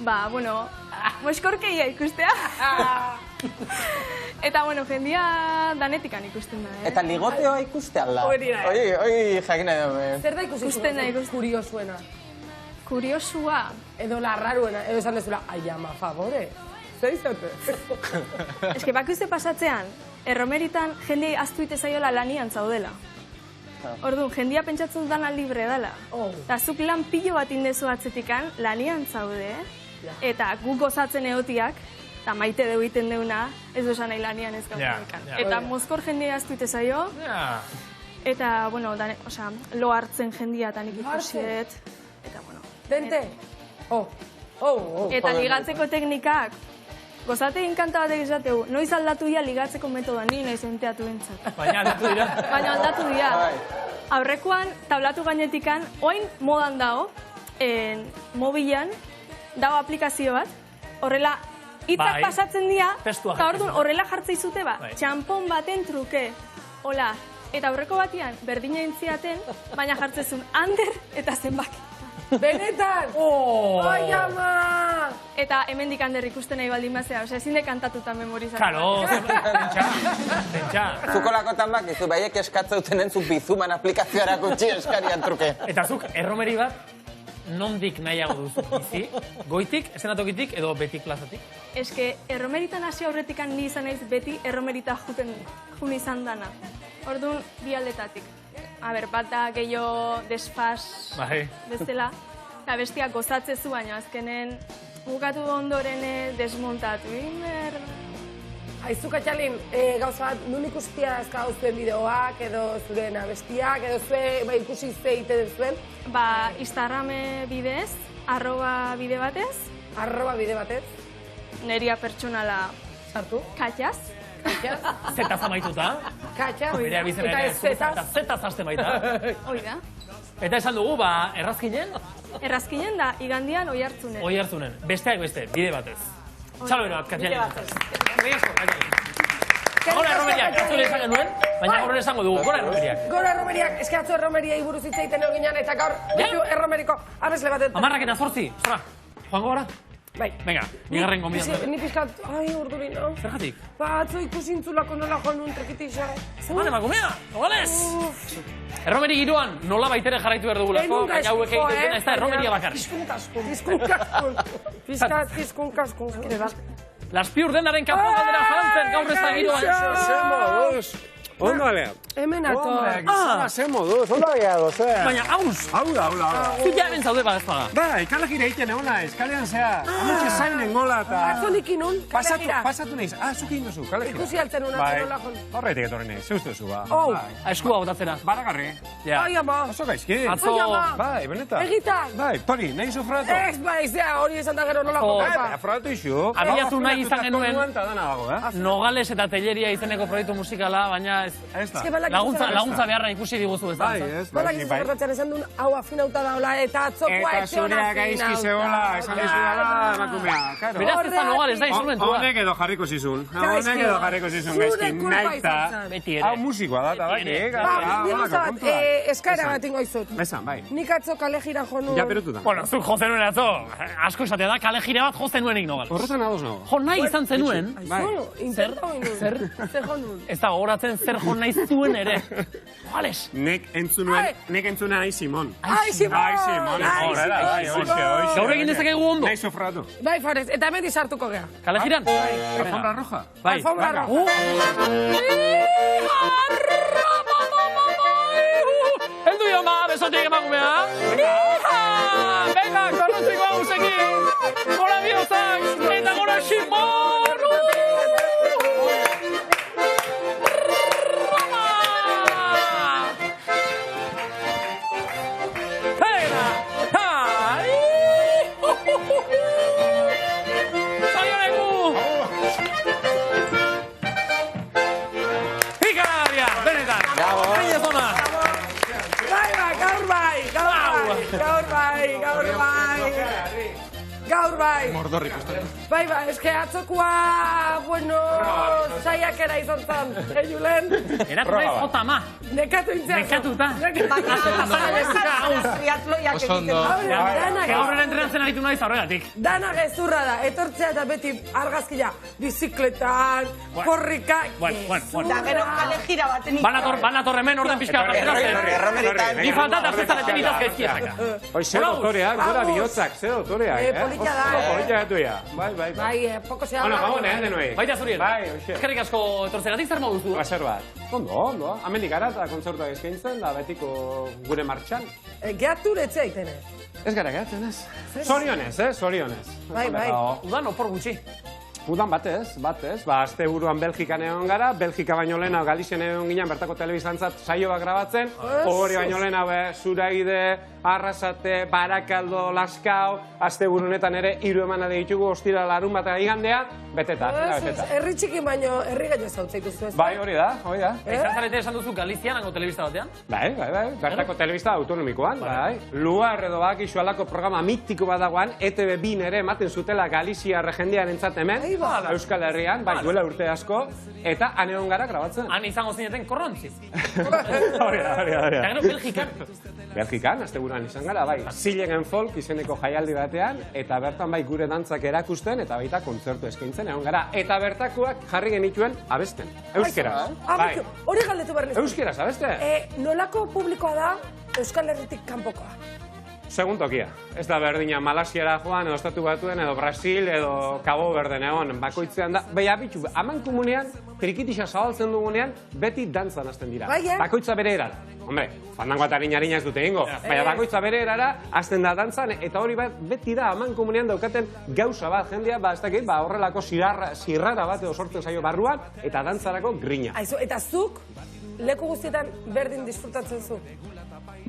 ba, bueno, moskorkeia ikustea. Eta, bueno, jendia danetikan ikusten da, Eta ligoteoa ikustea alda. Oi, jakin nahi dut. Zer da ikusten da kuriosuena? Kuriosua. Edo larraruena, edo esan dezula, ai, ama, favore. Zer izate? Ez que bakuste pasatzean, erromeritan jendia aztuite zaiola lanian zaudela. Orduan, jendia pentsatzen dana libre dela. Eta zuk lan pilo bat indezu atzetikan, lanian zaude, eta guk gozatzen egotiak, eta maite deu iten deuna, ez du esan nahi lanian ez gauzenekan. Eta mozkor jendia aztuite zaio, eta, bueno, lo hartzen jendia eta nik ikusiet. Eta, bueno. Dente? Eta ligatzeko teknikak, gozate inkanta batek izateu, noiz aldatu dira ligatzeko metodoa, ni nahi zenteatu bentzat. Baina aldatu dira. Baina aldatu dira. Aurrekoan, tablatu gainetikan, oin modan dago, mobilan, dago aplikazio bat, horrela, hitzak pasatzen dira, eta orduan horrela jartzei zute ba, txampon baten truke, hola, eta aurreko batian, berdina intziaten, baina jartzezun Ander eta zenbaki. Benetan! Oi, ama! Eta hemendik Ander ikusten nahi baldin bazea, ezin de kantatuta memorizatzen. Kalo, pentsa. Zuko lakotan bakizu, baiek eskatzeuten entzuk bizuman aplikazioarak utzi eskarian truke. Eta zuk, erromeri bat, nondik nahiago duzu bizi? Goitik, esenatokitik edo betik plazatik? Eske, erromeritan hasi aurretikan ni izan naiz beti erromerita jun izan dana. Orduan, bi aldetatik. A ber, bat da gehiago desfaz bezala, eta bestia gozatzezu, baina azkenen bukatu ondoren desmontatu. Aizu, Katxalin, gauza bat, nun ikustia azka zuen bideoak, edo zuen abestiak, edo zuen ikusi zeite zuen? Ba, Instagrame bidez, @bide batez. @bide batez. Neria pertsonala sartu. Katxaz. Zetaz amaituta. Katxaz. Berea bizena ere zetaz hasten baita. Hoi da. Eta esan dugu, ba, errazkinen? Errazkinen da, igandian Oiartzunen. Oiartzunen. Besteak beste, bide batez. Txalo bero bat, Katxalin. Bide batez. Gora erromeriak, atzule esan genuen, baina gaur esango dugu, gora erromeriak. Gora erromeriak, eske atzo erromeriai buruz hitz egiten eginan, eta gaur erromeriko abesle batet. 10:08, zora, joango gara? Bai. Venga, bigarren gonbidatu. Ni pixkat, ai, urduri, no? Zergatik? Ba, atzo ikusintzulako nola joan nun trekitixa. Zeman emakumea, nogales! Erromeri giroan nola baitere jarraitu behar dugulako, baina hauek egiten dena ez da erromeria bakar. Tizkunkaskun. Laspiur denaren kanpo galdera zalantzen gaur ez da giroan. Ondo alea. Hemen ato. Zer moduz, ondo alea doze. Baina, hauz! Hau da. Zu ja hemen zaude bat ez paga. Bai, kalegira egiten egon naiz, kalean zea. Amutxe zainen gola eta... Atzo nik inun, kalegira. Pasatu naiz, zuki indozu, kalegira. Ikusi altzen un atzo nola joan. Horretik etorri naiz, ze uste zu ba. Eskua botatzera. Baragarri. Ai, ama. Oso gaizki. Atzo... Bai, benetan. Egitan. Bai, Tori, nahi zu fratu. Ez, bai, zea, hori esan da gero nola jokapa. Fratu isu. Abiatu nahi izan genuen Nogales eta Telleria izeneko proiektu musikala, baina laguntza beharra ikusi diguzu ez da. Bai, ez, bai. Gertatzen esan duen, hau afinauta daula eta atzokoa etxean afinauta. Eta zurea gaizki zegoela, esan dizu dala, emakumea. Beraz ez da Nogales, da instrumentua. Honek edo jarriko zizun. Gaizki, naita. Hau musikoa da, eta bai. Eskaera bat ingo izut. Esan, bai. Nik atzo kale gira jo nuen. Ja, perotuta. Bueno, zuk jo zenuen atzo. Asko esatea da, kale gira bat jo zenuenik Nogales. Horretan ados nago. Jo nahi izan zenuen. Zer jo nuen? Ez da gogoratzen zer jo nahi zuen Simon ere. Ales. Nek entzuna nahi Simon. Ai, Simon! Gaur egin dezakegu ondo. Nahi sofratu. Bai, Forez, eta hemen sartuko gea. Kale jiran? Alfombra roja. Bai. Alfombra roja. Heldu jo ma, besotik emakumea. Venga, korrontziko hausekin. Gora bihotzak, eta gora Simon! Gaur bai. Mordorri ikusten. Bai, eske atzokoa, bueno, saiakera izan zen, Julen. Eratu nahi jota ma. Nekatu intzean. Nekatuta. Oso ondo. Gaurren entrenatzen aritu nahi zaurregatik. Dana gezurra da, etortzea eta beti argazkia, bizikletan, korrika. Da gero kale jira baten Banator hemen orden pixka. Ni faltat azezaleten itazkaizkiak. Hoi, ze dotoreak, gora bihotzak, ze dotoreak, Polita da, Polita gatu ya. Bai. Bai, poko zea. Bueno, gabon, denoi. Baita zurien. Bai, hoxe. Eskerrik asko etortzegatik zer moduzu? Baser bat. Ondo. Hemendik gara eta kontzertuak eskaintzen, da betiko gure martxan. Geatu retzea itene. Ez gara gehatzen, ez? Zorionez. Bai. Udan opor gutxi. Udan batez. Ba, azte buruan Belgikan egon gara, Belgika baino lehena Galizian egon ginen bertako telebizantzat saioak grabatzen, hori baino lehena Zuraide, Arrasate, Barakaldo, Laskao, azte burunetan ere 3 emana ditugu ostira larun bat igandea, beteta. Herri txikin baino, herri gaino zautzeitu zu ez? Bai, hori da. Izan zarete esan duzu Galizian, hango telebista batean? Bai, bertako telebista autonomikoan, bai. Luar edo bak izualako programa mitiko badagoan, ETV bin ere ematen zutela Galizia regendian entzat hemen, Euskal Herrian, bai, duela urte asko, eta han egon gara grabatzen. Han izango zineten korrontzi. Hori da. Eta gero Belgikan. Belgikan, asteburuan izan gara, bai. Zilegen folk izeneko jaialdi batean, eta bertan bai gure dantzak erakusten, eta baita kontzertu eskaintzen egon gara. Eta bertakoak jarri genituen abesten. Euskeraz. Bai. Hori galdetu behar nizun. Euskeraz, abeste? Nolako publikoa da Euskal Herritik kanpokoa? Segun tokia. Ez da berdina Malasiara joan, edo Estatu Batuen, edo Brasil, edo Cabo Verden egon, bakoitzean da. Baina, bitxu, haman komunean, trikitisa zabaltzen dugunean, beti dantzan hasten dira. Bakoitza bere erara. Hombre, fandango eta harina ez dute ingo. Baina, bakoitza bere erara, hasten da dantzan, eta hori bat, beti da, haman komunean daukaten gauza bat, jendea, ez dakit, horrelako zirrara bat edo sortzen zaio barruan, eta dantzarako grina. Eta zuk, leku guztietan berdin disfrutatzen zu?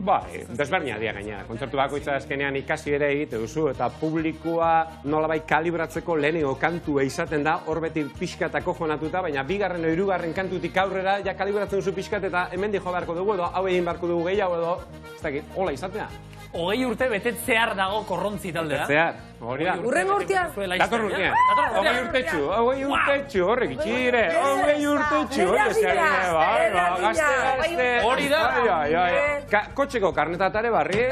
Bai, desberdina dira gainera. Kontzertu bakoitza azkenean ikasi ere egite duzu, eta publikoa nolabait kalibratzeko lehenengo kantua izaten da, hor beti pixkatako jonatuta, baina 2. edo 3. kantutik aurrera ja kalibratzen duzu pixkat, eta hemen dijo beharko dugu, edo hau egin beharko dugu gehiago, edo, ez dakit, hola izatea. 20 urte betetzear dago korrontzi taldea. Betetzear, hori da. Urrengo urtean? Dator urtean. 20 urtetxu, horrek itxire. 20 urtetxu, hori ezeagine, gazte. Hori da. Kotxeko karnetatare barri.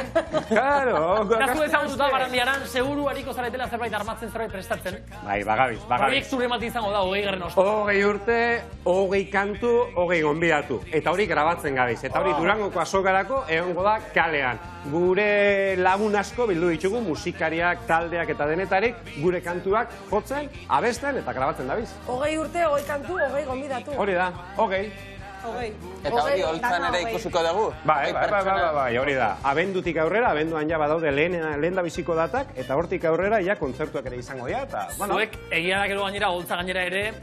Karo. Kasu ezagututa barandiaran, seguru hariko zaretela zerbait armatzen, zerbait prestatzen. Bai, bagabiz. Proiektu remati izango da, 20. osto. 20 urte, 20 kantu, 20 gonbidatu. Eta hori grabatzen gabiz. Eta hori Durangoko azokarako egongo da kalean. Gure lagun asko bildu ditugu, musikariak, taldeak eta denetarik, gure kantuak jotzen, abesten eta grabatzen dabiz. 20 urte, 20 kantu, 20 gonbidatu. Hori da, 20. Eta hori holtzan ere ikusiko dugu? Bai, hori da. Abendutik aurrera, abenduan ja badaude lehen da biziko datak, eta hortik aurrera ja kontzertuak ere izango dira, eta... Zuek, egia da gero gainera, holtza gainera ere,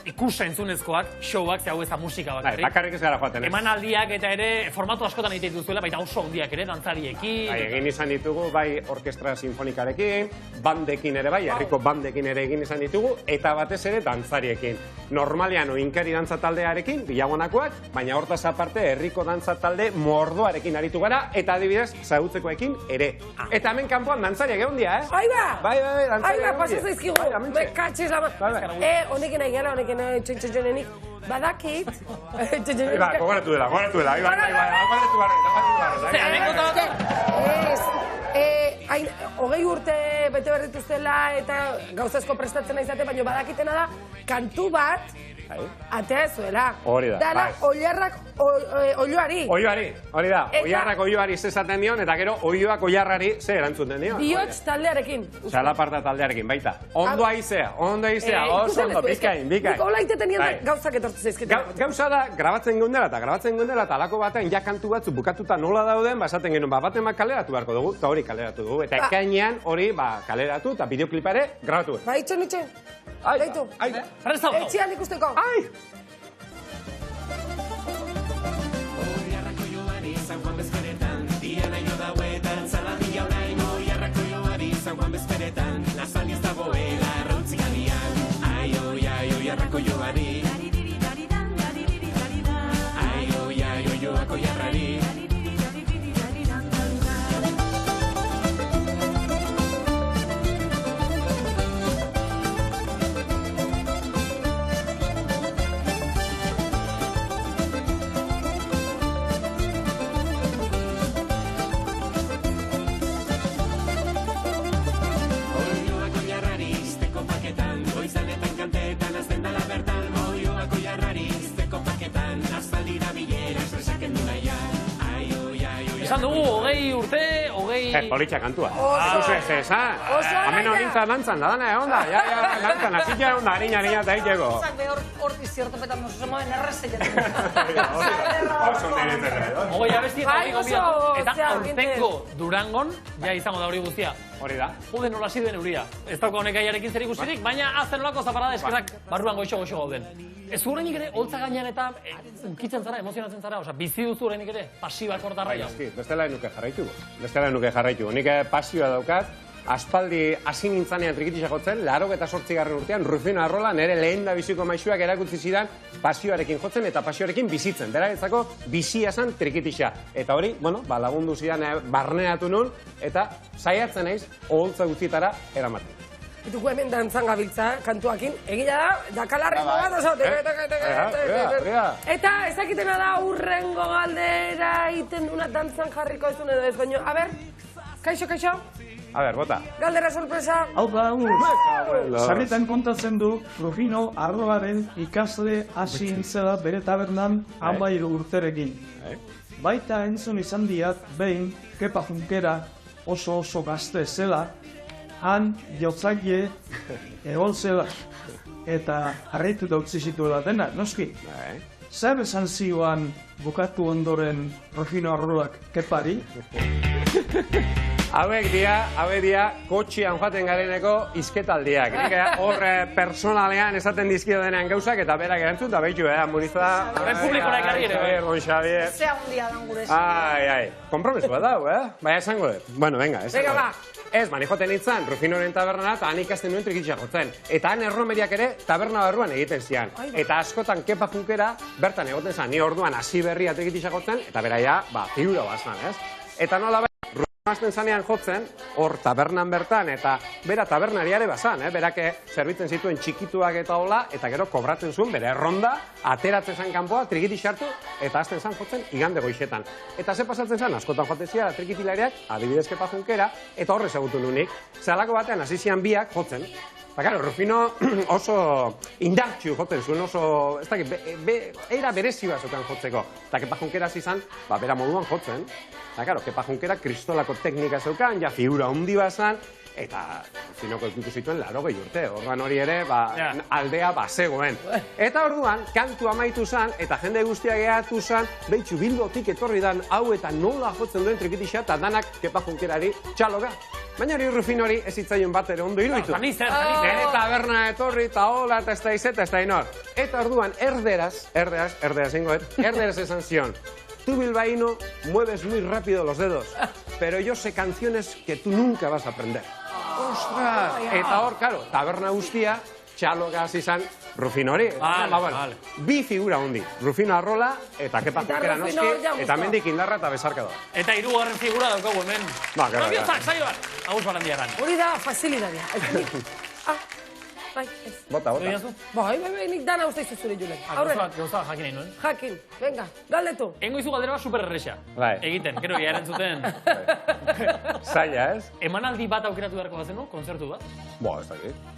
ikusa entzunezkoak, showak, ze hau ez da musika bakarrik. Bakarrik ez gara joaten, ez? Emanaldiak eta ere, formatu askotan egite dituzuela, baita oso handiak ere, dantzariekin... Bai, egin izan ditugu, bai, orkestra sinfonikarekin, bandekin ere, bai, herriko bandekin ere egin izan ditugu, eta batez ere dantzariekin. Normalean, oinkari dantza taldearekin, bilagonakoak, baina hortaz aparte, herriko dantza talde mordoarekin aritu gara, eta adibidez, zagutzekoekin ere. Eta hemen kanpoan dantzariak egon dira, eh? Aiba! Bai, dantzariak egon dira. Pasaz izkigu, me katxiz lama. Honekin nahi gana, honekin txontxonenik. Badakit. Iba, gogoratu dela. Iba, Ez, 20 urte bete behar dituztela eta gauzazko prestatzen nahi zate, baina badakitena da, kantu bat, Atea ez zuela. Hori da, Dala, bai. oilarrak oiloari. Oioari, hori da. Eta- Oiarrak oioari zezaten dion, eta gero oioak oiarrari ze erantzuten dion. Bihotz taldearekin. Txalaparta taldearekin, baita. Ondo aizea, oso ondo, bikain. Nik hola iteten nian Bai. gauzak etortzen zaizketen. Gauza da, grabatzen geundela, eta alako batean, ja kantu batzu bukatuta nola dauden, basaten genuen, baten kaleratu beharko dugu, eta hori kaleratu dugu. Eta ekainean hori kaleratu, eta bideoklipa ere grabatu. Ba, itxen. Gaitu. Presta hau. Etxean ikusteko. Ai! Esan dugu, 20 urte, 20... Politxa kantua. Oso. Esan. Oso Hemen gaina. horintza dantzan, da dana egon da. Ja, dantzan, azitza egon da, harina eta egiteko. Horti ziertopetan no se mueven errezetan. Oso ondiretzen. Ogoi abesti eta Bai, hori oso, gombidatu. Eta osea, aurtengo Durangon, ja izango da hori guztia. Hori da. Jude nola ziduen euria. Ez dauka honek aiarekin zer ikusirik, baina azten nolako zaparada eskerrak barruan goixo gauden. Ez horrenik ere, holtza gainean eta unkitzen zara, emozionatzen zara, osea, bizi duzu horrenik ere, pasibak hor darra jau. Bestela nuke jarraitu. Nik pasioa daukat, aspaldi hasi nintzanean trikitisa jotzen, 88. urtean, Rufino Arrola nere lehen da biziko maixuak erakutsi zidan pasioarekin jotzen eta pasioarekin bizitzen. Beraretzako bizia zen trikitisa. Eta hori, lagundu zidan barneatu nun, eta saiatzen naiz, oholtza guztietara eramaten. Ituko hemen dantzan gabiltza, kantuakin. Egila da, dakalarri bat oso. Eta ezakitena da urrengo galdera iten duna dantzan jarriko ez duen edo ez, baino. A ber, kaixo. A ber, bota. Galdera sorpresa. Hau da, sarritan kontatzen du, Rufino Arrolaren ikasle hasi intzela bere tabernan 13 urterekin. Baita entzun izan diat, behin, Kepa Junkera oso gazte zela, han jotzaile egon zela, eta harritu da utzi zituela dena, noski. Zer esan zioan bukatu ondoren Rufino Arrolak Kepari? Hauek dia kotxean joaten gareneko izketaldiak. Nik hor personalean esaten dizkio denean gauzak eta berak erantzun da behitu, Muriza... Republikora ekarri ere, Don Xavier... Zea hundia dan gure. Kompromiso bat dau, Baina esango dut. Bueno, venga, Venga, ba. Ez, mani joten nintzen, Rufinoren taberna eta han ikasten nuen trikitsa jotzen. Eta han erromeriak ere taberna barruan egiten zian. Eta askotan Kepa Junkera bertan egoten zan, ni orduan hasi berria trikitsa jotzen, eta beraia, figura bazan, ez? Eta nola Azten zanean jotzen, hor tabernan bertan, eta bera tabernariare bazan, berake zerbitzen zituen txikituak eta hola, eta gero kobratzen zuen, bere erronda, ateratzen zan kanpoa, trikiti sartu, eta azten zan jotzen igande goixetan. Eta ze pasatzen zan, askotan joaten zira trikitilariak, adibidez Kepa Junkera, eta horre ezagutu nunik, zelako batean hasi zian biak jotzen. Eta, claro, Rufino oso indartxu joten zuen, oso, ez dakit, eira berezi bazotan jotzeko. Eta Kepa Junkera hasi zan, bera moduan jotzen. Eta, claro, Kepa Junkera kristolako teknika zeukan, ja figura handi bazan, eta Rufinoko ikutu zituen 80 urte. Orduan hori ere, aldea bazegoen. Eta orduan, kantu amaitu zan, eta jende guztiak gehatu zan, behitxu Bilbotik etorri dan hau eta nola jotzen duen trikitixa, eta danak Kepa Junkerari txaloga. Baina hori Rufinori ez zitzaion bat ere ondo iruditu. Nere taberna etorri, eta hola, eta ez da izet, ez da inor. Eta orduan, erderaz esan zion. Tú, bilbaíno, mueves muy rápido los dedos, pero yo sé canciones que tú nunca vas a aprender. ¡Ostras! Eta hor, claro, taberna guztia, txaloga hasi zan Rufino hori. Bi figura hundi, Rufino Arrola eta Kepa Junkera noski, eta mendik indarra eta besarka da. Eta hirugarren figura daukagu hemen. Rabiozak, saioan! Agus Barandiaran. Hori da facilitatea. Bai, ez. Bota. Bai, nik dana uste izu zure Julen. Aurrera. Gauza jakin nahi nuen. Jakin, venga, galdetu. Engo izu galdera bat supererresa. Egiten, gero erantzuten. Zaila, ez? Emanaldi bat aukeratu beharko bazenu, kontzertu bat?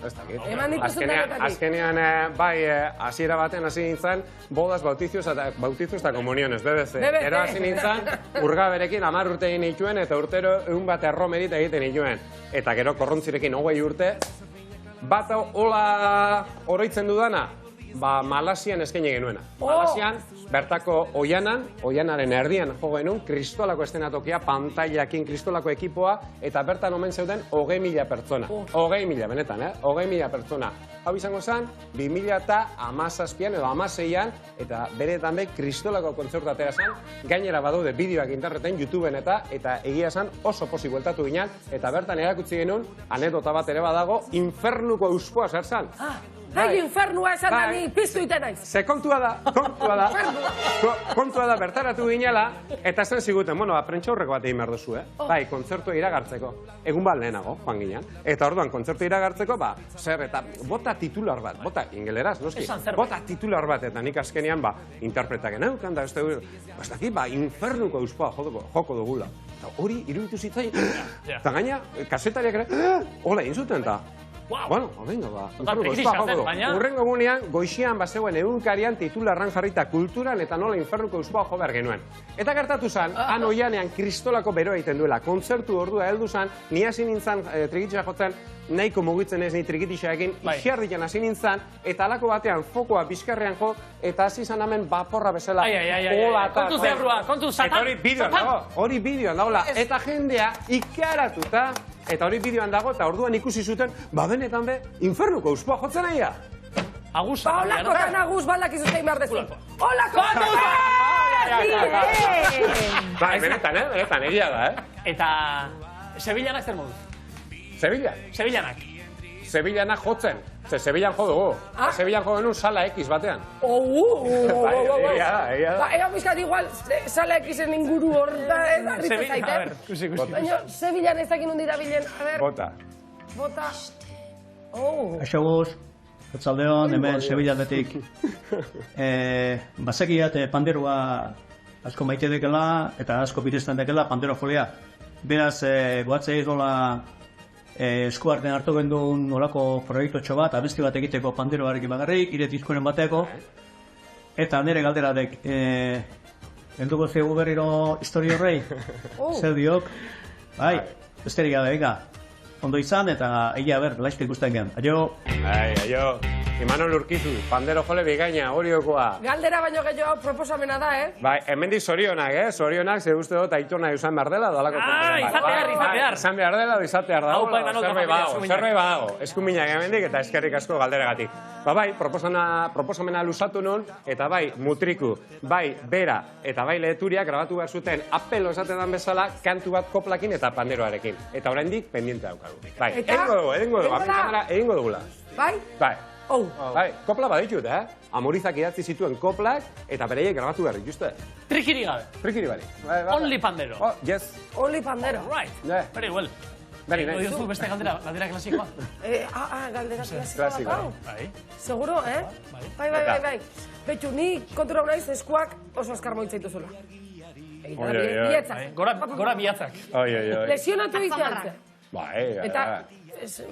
Ez dakit. Eman dituzun denetatik. Azkenean, bai, hasiera baten hasi nintzen, bodas, bautizioz eta komunionez, BBC. Gero hasi nintzen, urgaberekin 10 urte egin nituen, eta urtero egun bat erromerit egiten nituen. Eta gero korrontzirekin 20 urte. Bat hola oroitzen dudana, Malasian eskaini genuena. Malasian, bertako oianaren erdian jo genuen, kristolako estenatokia, pantailakin kristolako ekipoa, eta bertan omen zeuden 20.000 pertsona. 20.000, benetan, 20.000 pertsona. Hau izango zen, 2017an edo 2016an, eta beretan be, kristolako kontzertu atera zen, gainera badaude bideoak interneten, YouTubeen eta egia zen oso posi bueltatu ginen, eta bertan erakutsi genuen, anedota bat ere badago, infernuko euskoa zer zen. Bai, infernua esan da ni piztu iten naiz. Ze kontua da, bertaratu ginela, eta zen ziguten, prentxaurreko bat egin behar duzu, Bai, kontzertua iragartzeko. Egun bat lehenago, joan ginen. Eta orduan, kontzertua iragartzeko, zer, eta bota titular bat, bota ingeleraz, noski, bota titular bat, eta nik azkenean, interpretaken eukan da, ez daki, infernuko euspoa joko dugula. Eta hori, iruditu zitzai, eta gaina, kasetariak ere, hola, inzuten da. Bueno, venga, urrengo egunean, goixian bazegoen egunkarian titularran jarrita kulturan eta nola infernuko euspoa jo behar genuen. Eta gertatu zen, han oianean kristolako beroa egiten duela, kontzertu ordua heldu zen, ni hasi nintzen trikitisa jotzen, nahiko mugitzen ez ni trikitisaekin, isiardikan hasi nintzen, eta alako batean fokoa bizkarrean jo, eta hasi zen hemen baporra bezala. Kontu zebrua, kontu satan. Hori bideoan dagoela, eta jendea ikaratuta, eta hori bideoan dago, eta orduan ikusi zuten, benetan be, infernuko euspoa jotzen nahia. Agus, holakotan Agus baldak izuztein behar dezu. Holakotan! Benetan, egia da, Eta, Sevillanak zer moduz? Sevillanak. Sevillanak jotzen. Sevillan jo dugu. Sevillan jo genuen sala X batean. Egia da. Ega bizkat igual, sala Xen inguru hor da, harritzen zaite. Baina, Sevillan ez dakin hundi da bilen. Bota. Aixo guz, Otzaldeon, hemen Sevillanetik. Bazekiat panderua asko maite dekela eta asko biresten dekela pandero jolea. Beraz, goatzei dola eskuarten hartu gendun olako proiektotxo bat, abesti bat egiteko panderoarekin bagarrik, ire diskuren bateko. Eta nire galderadek, enduko zego berriro historio horrei? Zer diok? Bai, besterik gabe, ega. Ondo izan eta egia ber, laizte ikusten gehan. Aio! Aio! Imanol Urkizu, pandero jole bigaina, horiokoa. Galdera baino gehiago proposamena da, Bai, hemendik zorionak, Zorionak, ze uste dut aitona izan behar dela, dolako izatear. Izan behar dela, izatear dago, zerbait badago. Eskuminak hemendik eta eskerrik asko galderagatik. Bai, proposamena lusatu nun, eta bai, mutriku, bai, bera, eta bai, leheturiak grabatu behar zuten apelo esaten dan bezala, kantu bat koplakin eta panderoarekin. Eta oraindik pendiente daukagu. Bai, egingo dugula. Bai? Bai. Bai, kopla baditut, Amorizak idatzi zituen koplak, eta bereiek grabatu behar dituzte. Trikiri gabe. Trikiri bari. Only pandero. Yes. Only pandero. Right. Very well. Very nice. Odio zu beste galdera klasikoa. Galdera klasikoa. Bai. Seguro, Bai. Betxu, ni kontura naiz eskuak oso askar moitzaitu zula. Gora bihatzak. Lesionatu izan. Bai, eta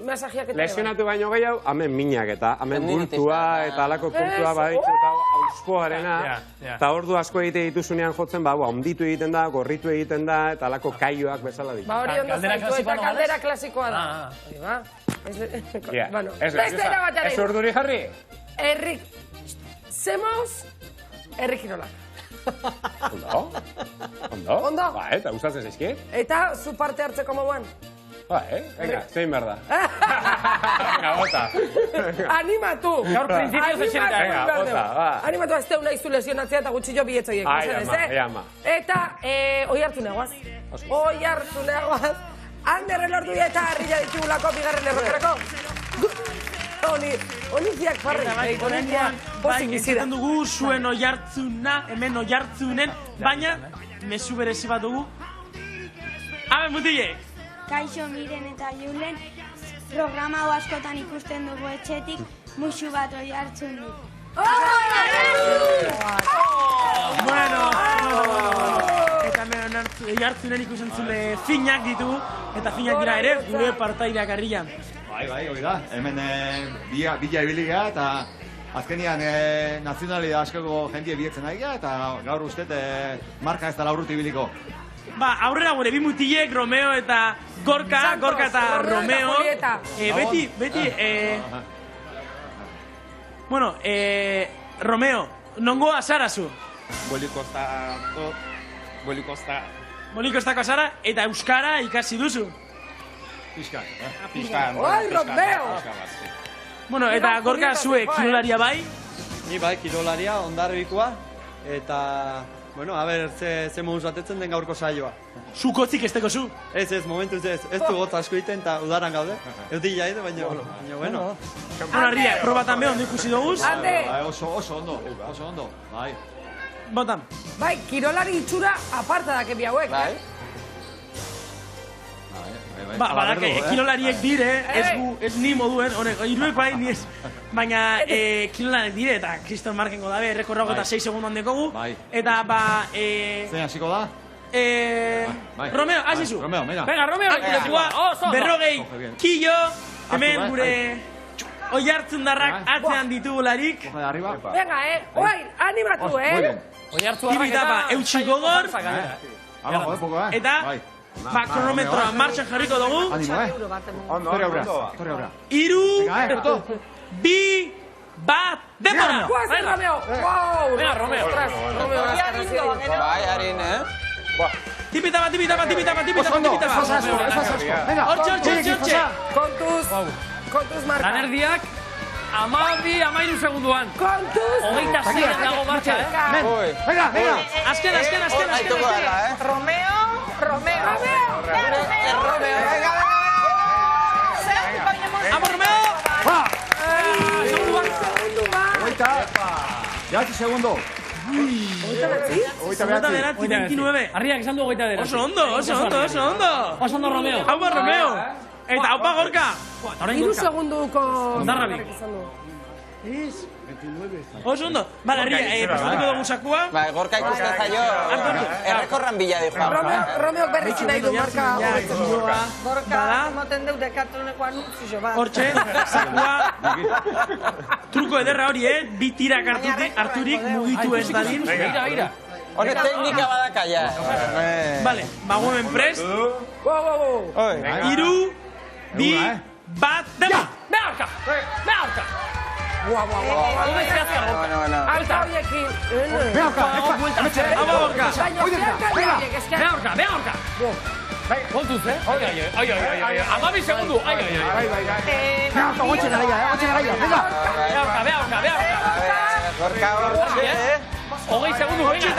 masajiak eta... Lesionatu baino gehiago, hemen minak eta hemen bultua eta alako kontua baditzu eta auspoarena. Eta ordu asko egite dituzunean jotzen, onditu egiten da, gorritu egiten da, eta alako kaioak bezala ditu. Hori ondo zaitu eta kaldera klasikoa da. Ez urduri jarri? Errik, zemoz, errik kirolak. Ondo? Ba, eta gustatzen zaizki? Eta zu parte hartzeko moduan? Venga, zein behar da. Venga, bota. Animatu! Gaur prinsipioz etxenetan. Venga, bota, ba. Animatu, ez teu nahi zu lesionatzea eta gutxillo bietzoiek. Ama. Eta, oi hartu negoaz. Ander elortu eta harrila ditugulako bigarren errokerako. Oniziak farri. Bai, entzuten dugu zuen oihartzuna, hemen oihartzunen, baina mezu berezi bat dugu. Habe, mutilek! Kaixo, Miren eta Julen, programa hau askotan ikusten dugu etxetik, musu bat oihartzun du. Bueno, eta oihartzunen ikusten zule finak ditugu, eta finak dira ere, gure partaideak harrian. Bai, hori da. Hemen bila ibiligea eta azkenian nazionalidad askoko jendie bietzen aia eta gaur uste marka ez da laurruti ibiliko. Ba, aurrera gure, bi mutilek, Romeo eta Gorka eta Romeo. Beti, bueno, Romeo, nongo azarazu? Bolikostako azara eta euskara ikasi duzu. Piskan. Oi, Romeo! Bueno, eta Gorka zue kirolaria bai? Ni bai, kirolaria, ondarbikoa, eta, bueno, a ber, ze moduz batetzen den gaurko saioa. Zu kotzik esteko zu? Ez, momentuz ez du gotza asko egiten eta udaran gaude. Ez dira ere, baina, bueno. Bueno, Arria, probatan be, ondo ikusi doguz? Ande! Oso ondo, bai. Botan. Bai, kirolari itxura aparta dake bi hauek. Bai. Badake, kirolariek dire, ez ni moduen, honek, iruek bai, ni ez. Baina kirolariek dire, eta Kriston Markengo dabe, errekorrago eta 6 segundoan dekogu. Eta, zein hasiko da? Romeo, hasi zu. Romeo, mira. Venga, Romeo, berrogei, kilo, hemen gure oi hartzundarrak atzean ditugularik. Venga, oi, animatu, Oi hartzundarrak eta eutxi gogor. Abajo, poko, Eta, kronometroa martxan jarriko dugu. Animo, Torre aurra. 3, 2, 1, denbora! Guazen, Romeo! Venga, Romeo. Bai, harin, Tipitaba. Hortxe. Kontuz marka. Lanerdiak, 12 segunduan. Kontuz! 26 dago martxa, Venga! Azken. Romeo! ¡Vamos, Romeo! Segundo. 29. Arriak esan du 29. Oso ondo. Oso ondo, Romeo. Haupa, Romeo. Eta haupa Gorka. 3 segunduko... Ondarrabik. Oso ondo. Bale, Arria, pasatuko dugu sakua. Bai, Gorka ikusten zaio, errekorran bila dijo. Romeo berritzi nahi du marka. Gorka, emoten deu dekatroneko anuntzio bat. Hortxe, sakua. Truko ederra hori, bi tirak harturik mugitu ez dadin. Beira. Hone teknika badaka, ja. Bale, bagoen prest. 3, 2, 1, dema! Beharka! Alta horiekin. Beharka! Kontuz, Ai. 12 segundu. Ai. Beharka, gotxe garaia. Beharka. Gorka, 20 segundu. Venga!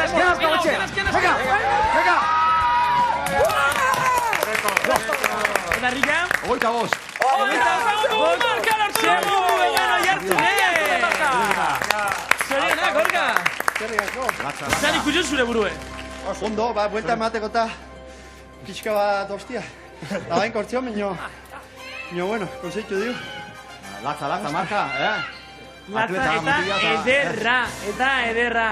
Eta Arria? 25. Marka lortu! Zorionak, Gorka! Zan ikusen zure burue? Ondo, buelta emateko eta pixka bat ostia. Labain kortzio, minio, bueno, konseitu dio. Latza, marka, Latza eta ederra.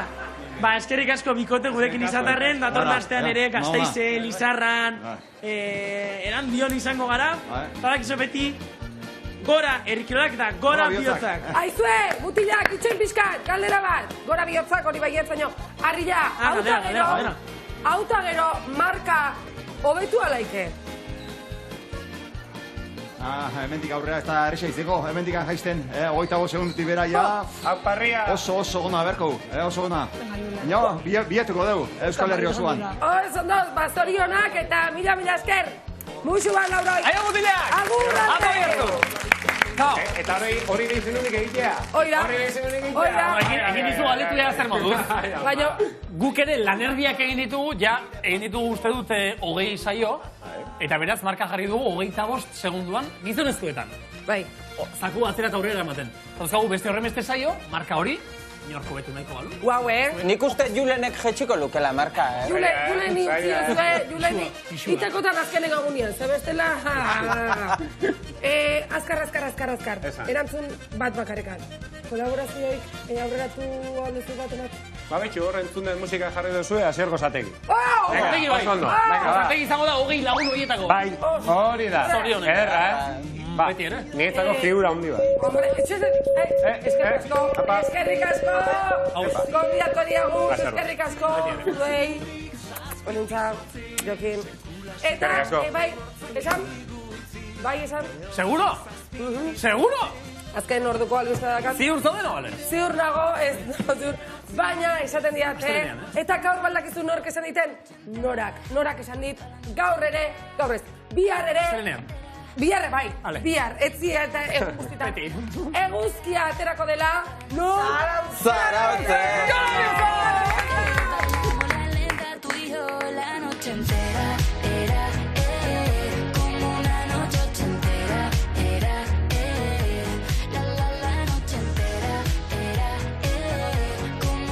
Ba, eskerrik asko bikote gurekin izatarren, datorren astean ere, Gasteize, Lizarran, Erandion izango gara. Badak izo beti, gora herrikirolak eta gora bihotzak. Aizue, mutilak, itxen pixkat, galdera bat. Gora bihotzak hori baiet, baino. Arria, auta gero marka hobetu alaike. Hemendik aurrera ez da erresa izeko, hemendik jaisten, 25 segundutik bera ja. Oso gona berko, oso gona. Bietuko dugu, Euskal Herri osoan. Oso ondo, bazorionak eta mila esker. Muxu bat, Lauroi. Aio, mutilak! Agur, Eta hori gehizen dunik egitea. Oira. Egin dizu galetu dira zer moduz. Baina, guk ere lanerdiak egin ditugu uste dut 20 saio, eta beraz marka jarri dugu 25 segunduan gizonezkoetan. Bai. Zaku atzera eta aurrera ematen. Zauzkagu beste horremeste saio, marka hori, inorko betu nahiko balu. Guau, Nik uste Julenek jetxiko lukela marka, Julen itekotan azkenen gagunean, zebestela... Azkar. Erantzun bat bakarekan. Kolaborazioik aurreratu aldezu bat emat? Ba, betxu, horren entzun musika jarri duzue, Asier Gozategi. Gozategi izango da 20 lagun horietako. Bai, hori da. Zorionek. Ederra, Beti ere. Niretzako figura handi bat. Hombre, eskerrik asko! Gonbidatu diagu, eskerrik asko! Zuei, Onuntza, Jokin. Eta, bai, esan? Bai, esan? Seguro? Seguro? Azken orduko albiste dakat. Ziur zauden, o, Valen? Ziur nago, ez ziur. Baina esaten diate, eta gaur baldakizu nork esan diten? Norak esan dit, gaur ez, bihar ere. Zelenean. Bihar, bai, bihar, etzia eta egun guztietan. Eguzkia aterako dela, no? Zarautzen!